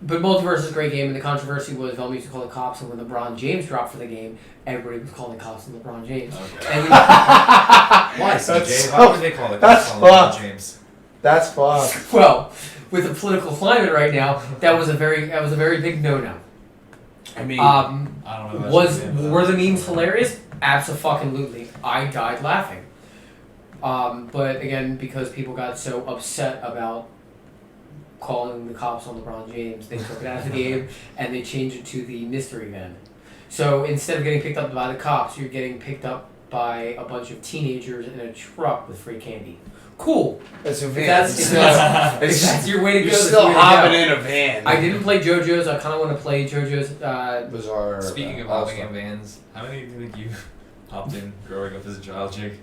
But Multiverse is a great game, and the controversy was Velma used to call the cops, and when LeBron James dropped for the game, everybody was calling the cops on LeBron James. Okay. And Why, CJ? That's Why would they call it that's LeBron fucked. James? That's fun. well, with the political climate right now, that was a very big no-no. I mean, I don't know. Were the memes hilarious? Absolutely. I died laughing. But again, because people got so upset about calling the cops on LeBron James, they took it out of the game and they changed it to the mystery van. So instead of getting picked up by the cops, you're getting picked up by a bunch of teenagers in a truck with free candy. Cool. it's a If van. that's, if that's your way to You're go, that's still your way to hopping go. in a van. I didn't play JoJo's. I kind of want to play JoJo's. Bizarre. Speaking of hopping in vans, how many do you think you hopped in growing up as a child, Jake?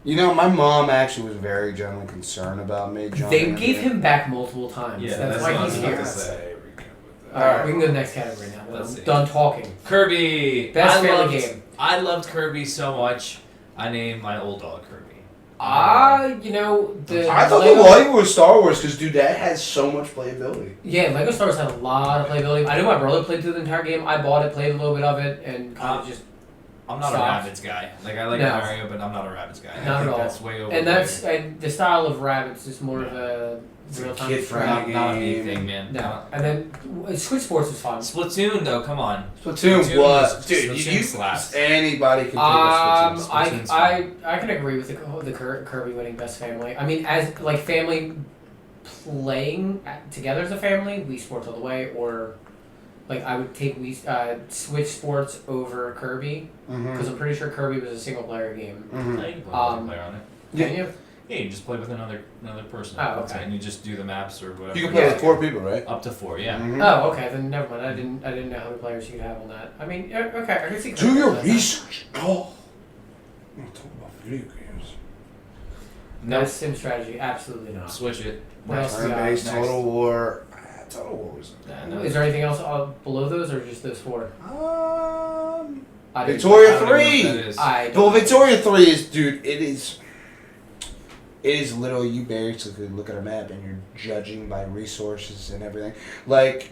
You know, my mom actually was very genuinely concerned about me. They gave him back multiple times. that's why what I he's was about here. to say. Alright, we can go to the next category now. Let's I'm see. done talking. Kirby. Best I family loved, game. I loved Kirby so much. I named my old dog Kirby. You know, the I thought the Lego was Star Wars because, dude, that has so much playability. Yeah, Lego Star Wars had a lot of playability. I know my brother played through the entire game. I bought it, played a little bit of it, and kind of just. I'm not Stop. a Rabbids guy. Like, I like No. Mario, but I'm not a Rabbids guy. Not I think at all. that's way over. And the style of Rabbids is more of a It's real a time kid-friendly not a me game. thing, man. No, and then Switch Sports is fun. Splatoon, though, come on. Splatoon Splatoon was, was- dude. Splatoon You slaps. anybody can pick a Splatoon. Splatoon's I can agree with the Kirby winning best family. I mean, as like family playing together as a family, Wii Sports all the way, or like I would take Switch Sports over Kirby because I'm pretty sure Kirby was a single player game. Yeah, you can play multiplayer on it. Can you? Yeah, you just play with another person. Oh, That's okay. it, and you just do the maps or whatever. You can play with 4 people, right? Up to 4, yeah. Mhm. Oh, okay. Then never mind. I didn't know how many players you could have on that. I mean, okay. I can see. Do your research. Oh. I'm gonna talk about video games. No. Best sim strategy, absolutely not. Switch it. What else we got? Turn-based Next. Total War. Total War was. Is there anything else below those, or just those four? I didn't- Victoria I don't even know what 3. that is. I don't Well, know. Victoria 3 is, dude. It is literally you basically look at a map and you're judging by resources and everything. Like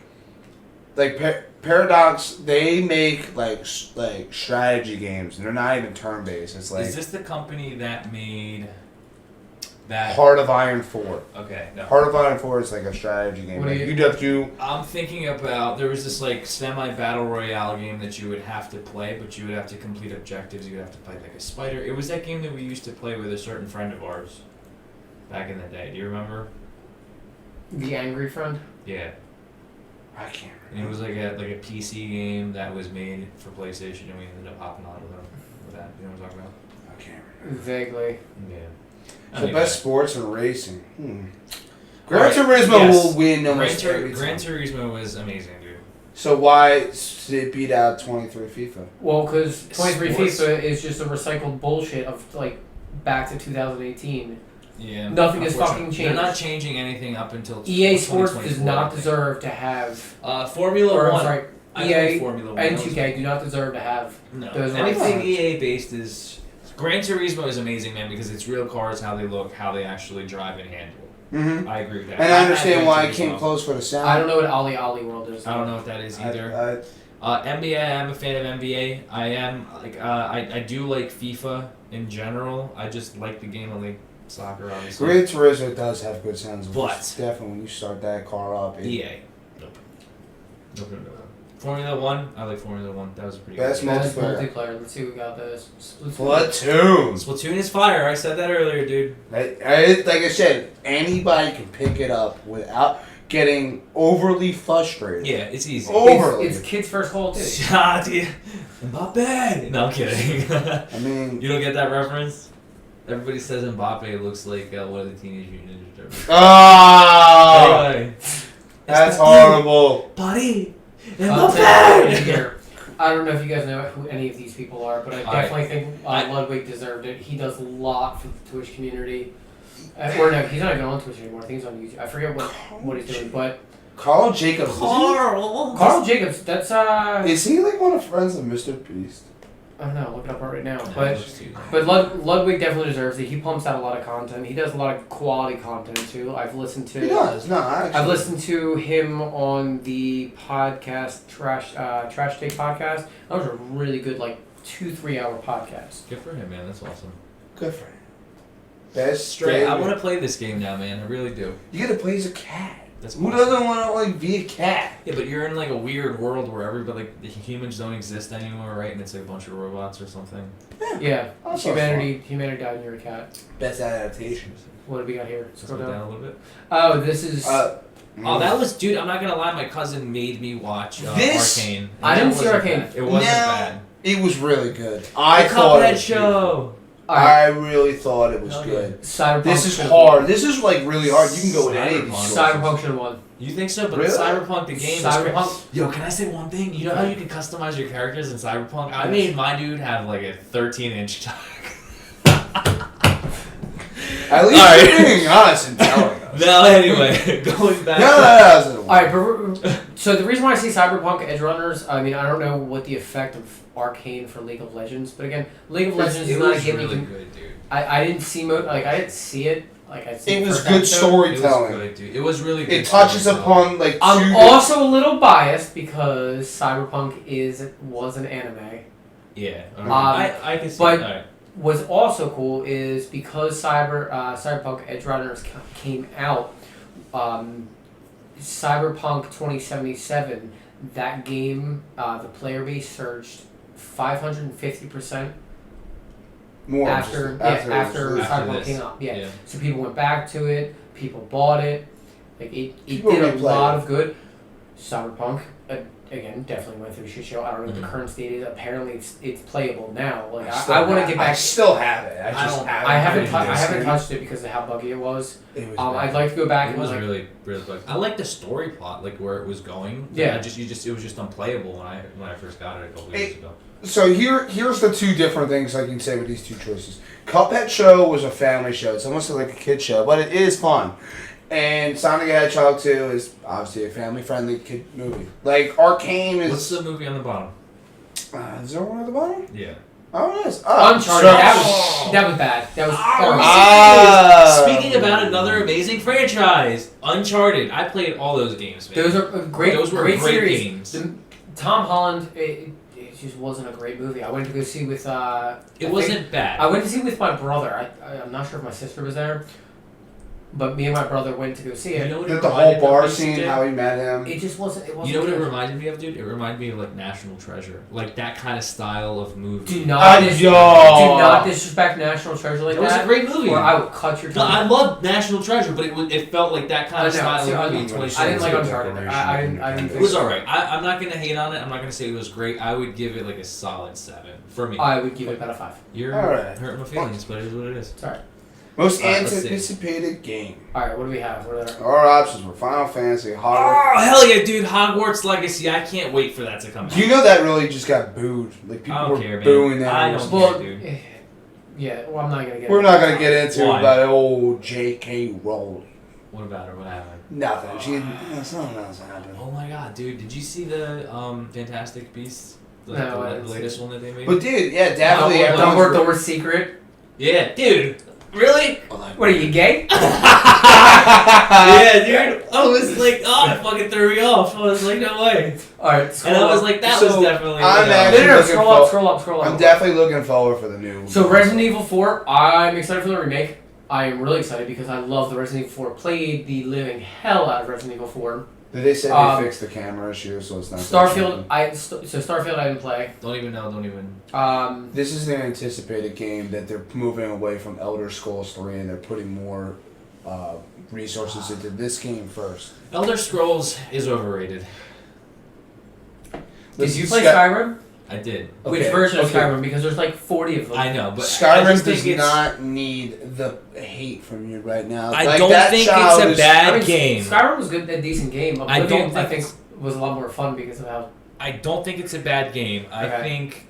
Paradox, they make like strategy games and they're not even turn based. It's like Is this the company that made that? Heart of Iron 4. Okay, no. Heart of Iron 4 is like a strategy game. What do Like, you- you'd have to. I'm thinking about there was this like semi-battle royale game that you would have to play, but you would have to complete objectives. You would have to fight like a spider. It was that game that we used to play with a certain friend of ours back in the day. Do you remember? The Angry Friend. Yeah. I can't And it was like a PC game that was made for PlayStation, and we ended up hopping on with that. You know what I'm talking about? I can't remember. Vaguely. Yeah. So best sports and racing. Gran Alright, Turismo yes. will win almost every Gran time. Turismo was amazing, dude. So why did it beat out 23 FIFA? Well, because 23 Sports. FIFA is just a recycled bullshit of like back to 2018. Yeah. Nothing has Unfortunately, fucking They're not changed. changing anything up until EA Sports 2024, does not I think. deserve to have. Formula Or, I'm One. sorry, I EA played Formula One. and That was 2K do not deserve to have. No. Those are Anything right. EA based is Gran Turismo is amazing, man, because it's real cars, how they look, how they actually drive and handle. Mm-hmm. I agree with that. And I had understand Gran why it Turismo. came close for the sound. I don't know what Ali World is. I don't know what that is either. I- NBA, I'm a fan of NBA. I am like I do like FIFA in general. I just like the game of like soccer, obviously. Gran Turismo does have good sounds, But- definitely when you start that car up, EA. Nope. Nope. Formula One. I like Formula One. That was a pretty Best good. Best multiplayer. multiplayer. Let's see what we got. This Splatoon. Splatoon is fire. I said that earlier, dude. Like I said, anybody can pick it up without getting overly frustrated. Yeah, it's easy. Overly. It's kids' first Call of Duty. Shot you. Mbappe. No, I'm kidding. I mean, You don't get that reference? Everybody says Mbappe looks like one of the Teenage Mutant Ninja Turtles. ah, Anyway, that's horrible. buddy. I'll take it here. I don't know if you guys know who any of these people are, but I definitely think Ludwig deserved it. He does a lot for the Twitch community. Or no, he's not even on Twitch anymore. I think he's on YouTube. I forget what he's doing, but Carl Jacobs. Carl Jacobs. That's Is he like one of the friends of Mr. Beast? I don't know. Look it up right now. But But Ludwig definitely deserves it. He pumps out a lot of content. He does a lot of quality content too. I've listened to. He does. No, actually. I've listened to him on the podcast Trash Take podcast. That was a really good 2-3 hour podcast. good for him, man. That's awesome. Good for him. Best Straight. I game. want to play this game now, man. I really do. You gotta play as a cat. That's Who awesome. doesn't want to be a cat? Yeah, but you're in like a weird world where everybody, the humans don't exist anymore, right? And it's like a bunch of robots or something. Yeah, That sounds humanity died and you're a cat. Best adaptation. What have we got here? Scroll down a little bit. Oh, this is. Oh, that was, dude. I'm not gonna lie. My cousin made me watch This- Arcane. and I that didn't see wasn't Arcane. bad. It wasn't bad. It was really good. I The thought it Cuphead was show. I really thought it was Oh, yeah. good. Cyberpunk. This is should've hard. This is like really hard. You can go with any of these. Cyberpunk. sources. Cyberpunk should have won. You think so? But Really? Cyberpunk, the game is Cyberpunk. great. Yo, can I say one thing? You know how you can customize your characters in Cyberpunk? I made my dude have like a 13-inch cock. At least Alright. you're being honest and telling us. No, anyway, going back. No, that wasn't. Alright, so the reason why I see Cyberpunk Edge Runners, I mean, I don't know what the effect of Arcane for League of Legends, but again, League of Legends is It not a was game you really can. good, dude. I didn't see I didn't see it. I see It was first good episode. It was storytelling. good, dude. It was really good. It touches storytelling. upon like I'm two. also a little biased because Cyberpunk was an anime. Yeah. I can see but- that. Alright. What's also cool is because Cyberpunk Edge Runners came out, Cyberpunk 2077, that game, the player base surged 550% more after just- after After Cyberpunk this. came out. Yeah. Yeah. So people went back to it. People bought it. Like it People did a replayed lot it. of good. Cyberpunk again, definitely went through a shit show. I don't know what the Mhm. current state is. Apparently, it's playable now. Like still I want to have- get I back. still have it. I I just don't- haven't. I haven't didn't I do haven't it. touched it because of how buggy it was. It was I'd bad. like to go back It and was like really bugged. I like the story plot, like where it was going. Yeah. It was just unplayable when I first got it a couple years ago. So here's the two different things I can say with these two choices. Cuphead show was a family show. It's almost like a kid show, but it is fun. And Sonic the Hedgehog 2 is obviously a family-friendly kid movie. Like Arcane is. What's the movie on the bottom? Is there one at the bottom? Yeah. Oh, it is. Oh, Uncharted. so- That was bad. That was. Speaking about another amazing franchise, Uncharted. I played all those games, man. Those are great. Those were great great series. games. Tom Holland. It just wasn't a great movie. I went to go see with. It wasn't bad. I went to see with my brother. I'm not sure if my sister was there, but me and my brother went to go see it. You know what Did it the reminded whole me bar of, scene, dude? how he met him. It just wasn't. It wasn't. You know what it good. reminded me of, dude? It reminded me of like National Treasure, like that kind of style of movie. Do not. Yo. Do not disrespect National Treasure like It was that. a great movie. Or I will cut your No, I tongue. love National Treasure, but it felt like that kind of I know, style see, of I movie. in didn't- 2016. I didn't like Uncharted. I didn't It think was so. alright. I'm not gonna hate on it. I'm not gonna say it was great. I would give it like a solid 7 for me. I would give it about a 5. You're Alright. hurting my feelings, but it is what it is. It's alright. Most Alright, let's see. anticipated game. Alright, what do we have? What are Our options were Final Fantasy, Hogwarts. Oh hell yeah, dude! Hogwarts Legacy. I can't wait for that to come out. Do you know that really just got booed? Like people I don't were care, man. booing that. I It don't was- care. well, dude. yeah. Well, I'm not gonna get. We're not gonna get into Why? about old J.K. Rowling. What about her? What happened? Nothing. Something else happened. Oh my god, dude! Did you see the Fantastic Beasts? No, I the didn't see latest it. one that they made. But dude, yeah, definitely. No, everyone's- Don't work secret. Yeah, dude. Really? What are you gay? Yeah, dude. I was like, oh, it fucking threw me off. I was like, no way. Alright, And I was like, that So, was definitely. I'm you know, actually- no, looking scroll up. I'm definitely looking forward for the new. So Resident Evil 4, I'm excited for the remake. I am really excited because I love the Resident Evil 4. Played the living hell out of Resident Evil 4. Did they say Um, they fixed the camera issue, so it's not. Starfield, Starfield I didn't play. Don't even know. Don't even. This is an anticipated game that they're moving away from Elder Scrolls 3 and they're putting more resources into this game first. Elder Scrolls is overrated. Did you Listen, play Skyrim? I did. Which Okay, version of okay. Skyrim? Because there's like 40 of them. I know, but I Skyrim just does think it's, not need the hate from you right now. I Like, don't that think child it's a is- bad game. Skyrim was good, a decent game. I Oblivion, don't think I think it's- was a lot more fun because of how. I don't think it's a bad game. I Okay. think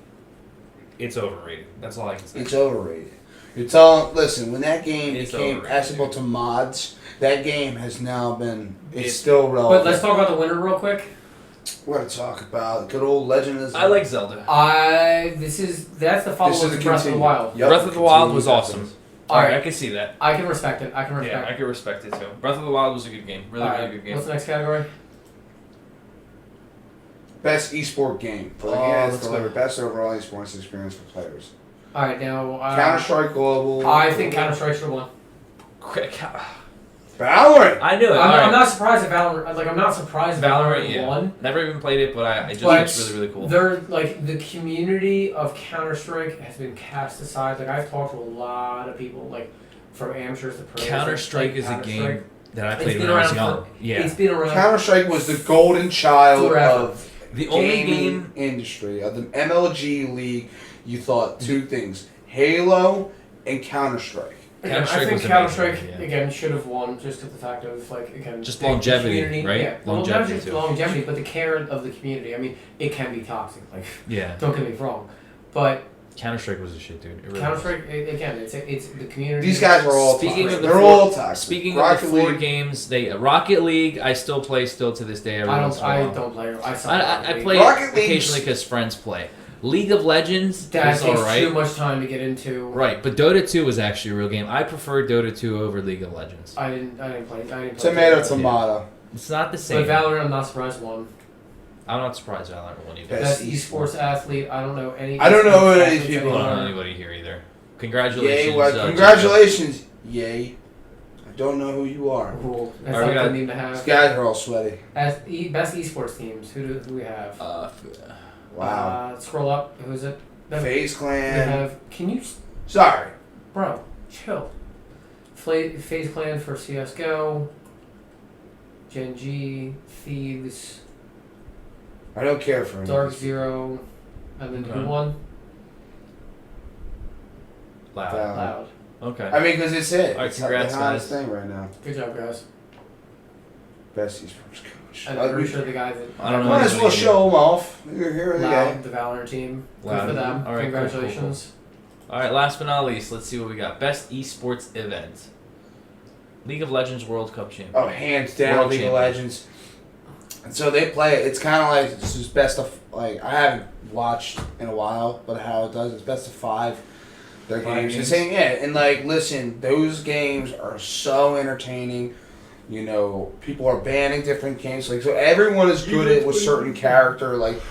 it's overrated. That's all I can say. It's overrated. You're telling. Listen, when that game It's became overrated. accessible to mods, that game has now been. It's It's- still relevant. But let's talk about the winner real quick. We're gonna talk about good old Legend of Zelda. I like Zelda. That's the follow-up to Breath of the continue. Wild. Yep, Breath of the Wild was continue. awesome. Alright. I can see that. I can respect it. I can respect Yeah, I it. can respect it too. Breath of the Wild was a good game. Really, Alright, really good game. what's the next category? Best esport game. For the Oh, game let's delivered go. best overall esports experience for players. Alright, now. Counter Strike Global. I think Counter Strike should have won. Quick. Valorant. I knew it. I'm not surprised at Valorant. Like, I'm not surprised Valorant, yeah. won. Never even played it, but it just But looks really, really cool. They're like the community of Counter Strike has been cast aside. Like I've talked to a lot of people, like from amateurs to pros. Counter Strike like is a Counter-Strike. game that I It's played been when I was around young. for- Yeah. It's been around. Counter Strike was the golden child Forever. of The only gaming game. industry of the MLG League. You thought two things: Halo and Counter Strike. Again, I Counter-Strike think was Counter Strike amazing, yeah. again should have won just to the fact of like again Just the longevity, community, right? Yeah, well, not Longevity, just too. longevity, but the care of the community. I mean, it can be toxic. Like Yeah. don't get me wrong, but Counter Strike was a shit, dude. It really Counter was. Strike again, it's the community. These guys are all Speaking toxic. of the They're four- all toxic. Speaking Rocket of the four League. games, Rocket League I still play still to this day. Every I once don't. in a I while. don't play. I suck. I at Rocket play League. Rocket League's- occasionally because friends play. League of Legends That is takes alright. too much time to get into. Right, but Dota 2 was actually a real game. I prefer Dota 2 over League of Legends. I didn't play. Tomato, Dota. tomato. It's not the same. But Valorant, I'm not surprised won. I'm not surprised Valorant won either. Best Best esports athlete. I don't know any. I don't know esports any of athletes these people. I don't know anymore. anybody here either. Congratulations. Yay! Well, Jacob. congratulations, Yay! I don't know who you are. Cool. That's Alright, we not a got- good name to These have. guys are all sweaty. Best esports teams. Who we have? Wow. Scroll up. Who is it? FaZe We Clan. have. Can you, Sorry. bro? Chill. FaZe Clan for CS:GO. Gen G, Thieves. I don't care for any. Dark Zero, and then who won? Loud. Loud. Okay. I mean, because it's it. All right, It's congrats, the hottest guys. thing right now. Good job, guys. Best esports coach. And I'm pretty sure the guys that I don't know Might as well anything show them off. Here we go. Loud, the Valorant team. Good Loud. for them. All right, cool, cool, Congratulations. All right, last but not least, let's see what we got. Best esports event. League of Legends World Cup champion. Oh, hands down, World League champion. of Legends. And so they play it. It's kind of like this is best of like I haven't watched in a while, but how it does it's best of 5. Their games. games. Saying yeah, and like listen, those games are so entertaining. You know, people are banning different games. Like so, everyone is good at with certain character. Like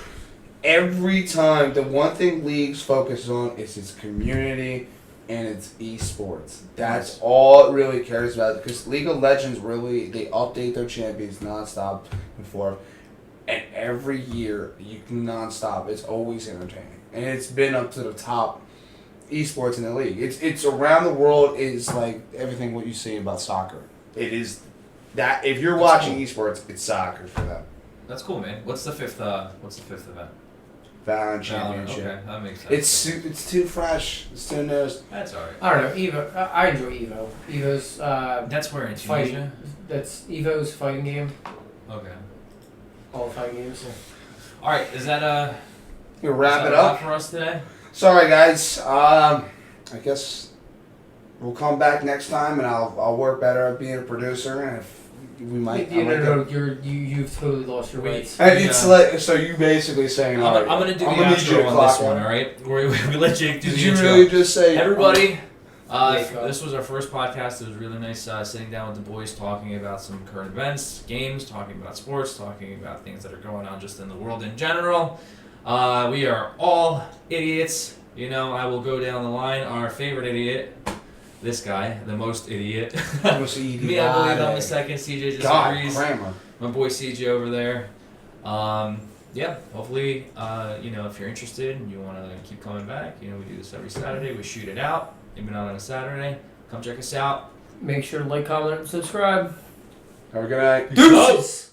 every time, the one thing leagues focus on is its community and its esports. That's all it really cares about. Because League of Legends really they update their champions nonstop and forth, and every year you can nonstop. It's always entertaining, and it's been up to the top esports in the league. It's around the world. Is like everything what you see about soccer. It is that if you're watching esports, it's soccer for them. That's cool, man. What's the fifth event? Valorant Valorant. Championship. Okay, that makes sense. It's too fresh. It's too new. That's alright. I don't know. Evo. I enjoy Evo. Evo's That's where in fighting. Tunisia. That's Evo's fighting game. Okay. All fighting games. All right, is that You wrap is it that up. for us today? Sorry guys. I guess we'll come back next time, and I'll work better at being a producer, and if we might. No. You've totally lost your Wait. rights. And it's like so. You basically saying. I'm alright, gonna do the I'm gonna need you outro to on clock this one, in. all right? We let Jake do Did the you intro. really just say Everybody, Yes, go. this was our first podcast. It was really nice sitting down with the boys, talking about some current events, games, talking about sports, talking about things that are going on just in the world in general. We are all idiots. You know, I will go down the line. Our favorite idiot, this guy, the most idiot. Me, I believe I'm the second. CJ God, disagrees. Kramer. My boy CJ over there. Yeah, hopefully, if you're interested and you want to keep coming back, we do this every Saturday. We shoot it out, maybe not on a Saturday. Come check us out. Make sure to like, comment, and subscribe. Have a good night. Deuces!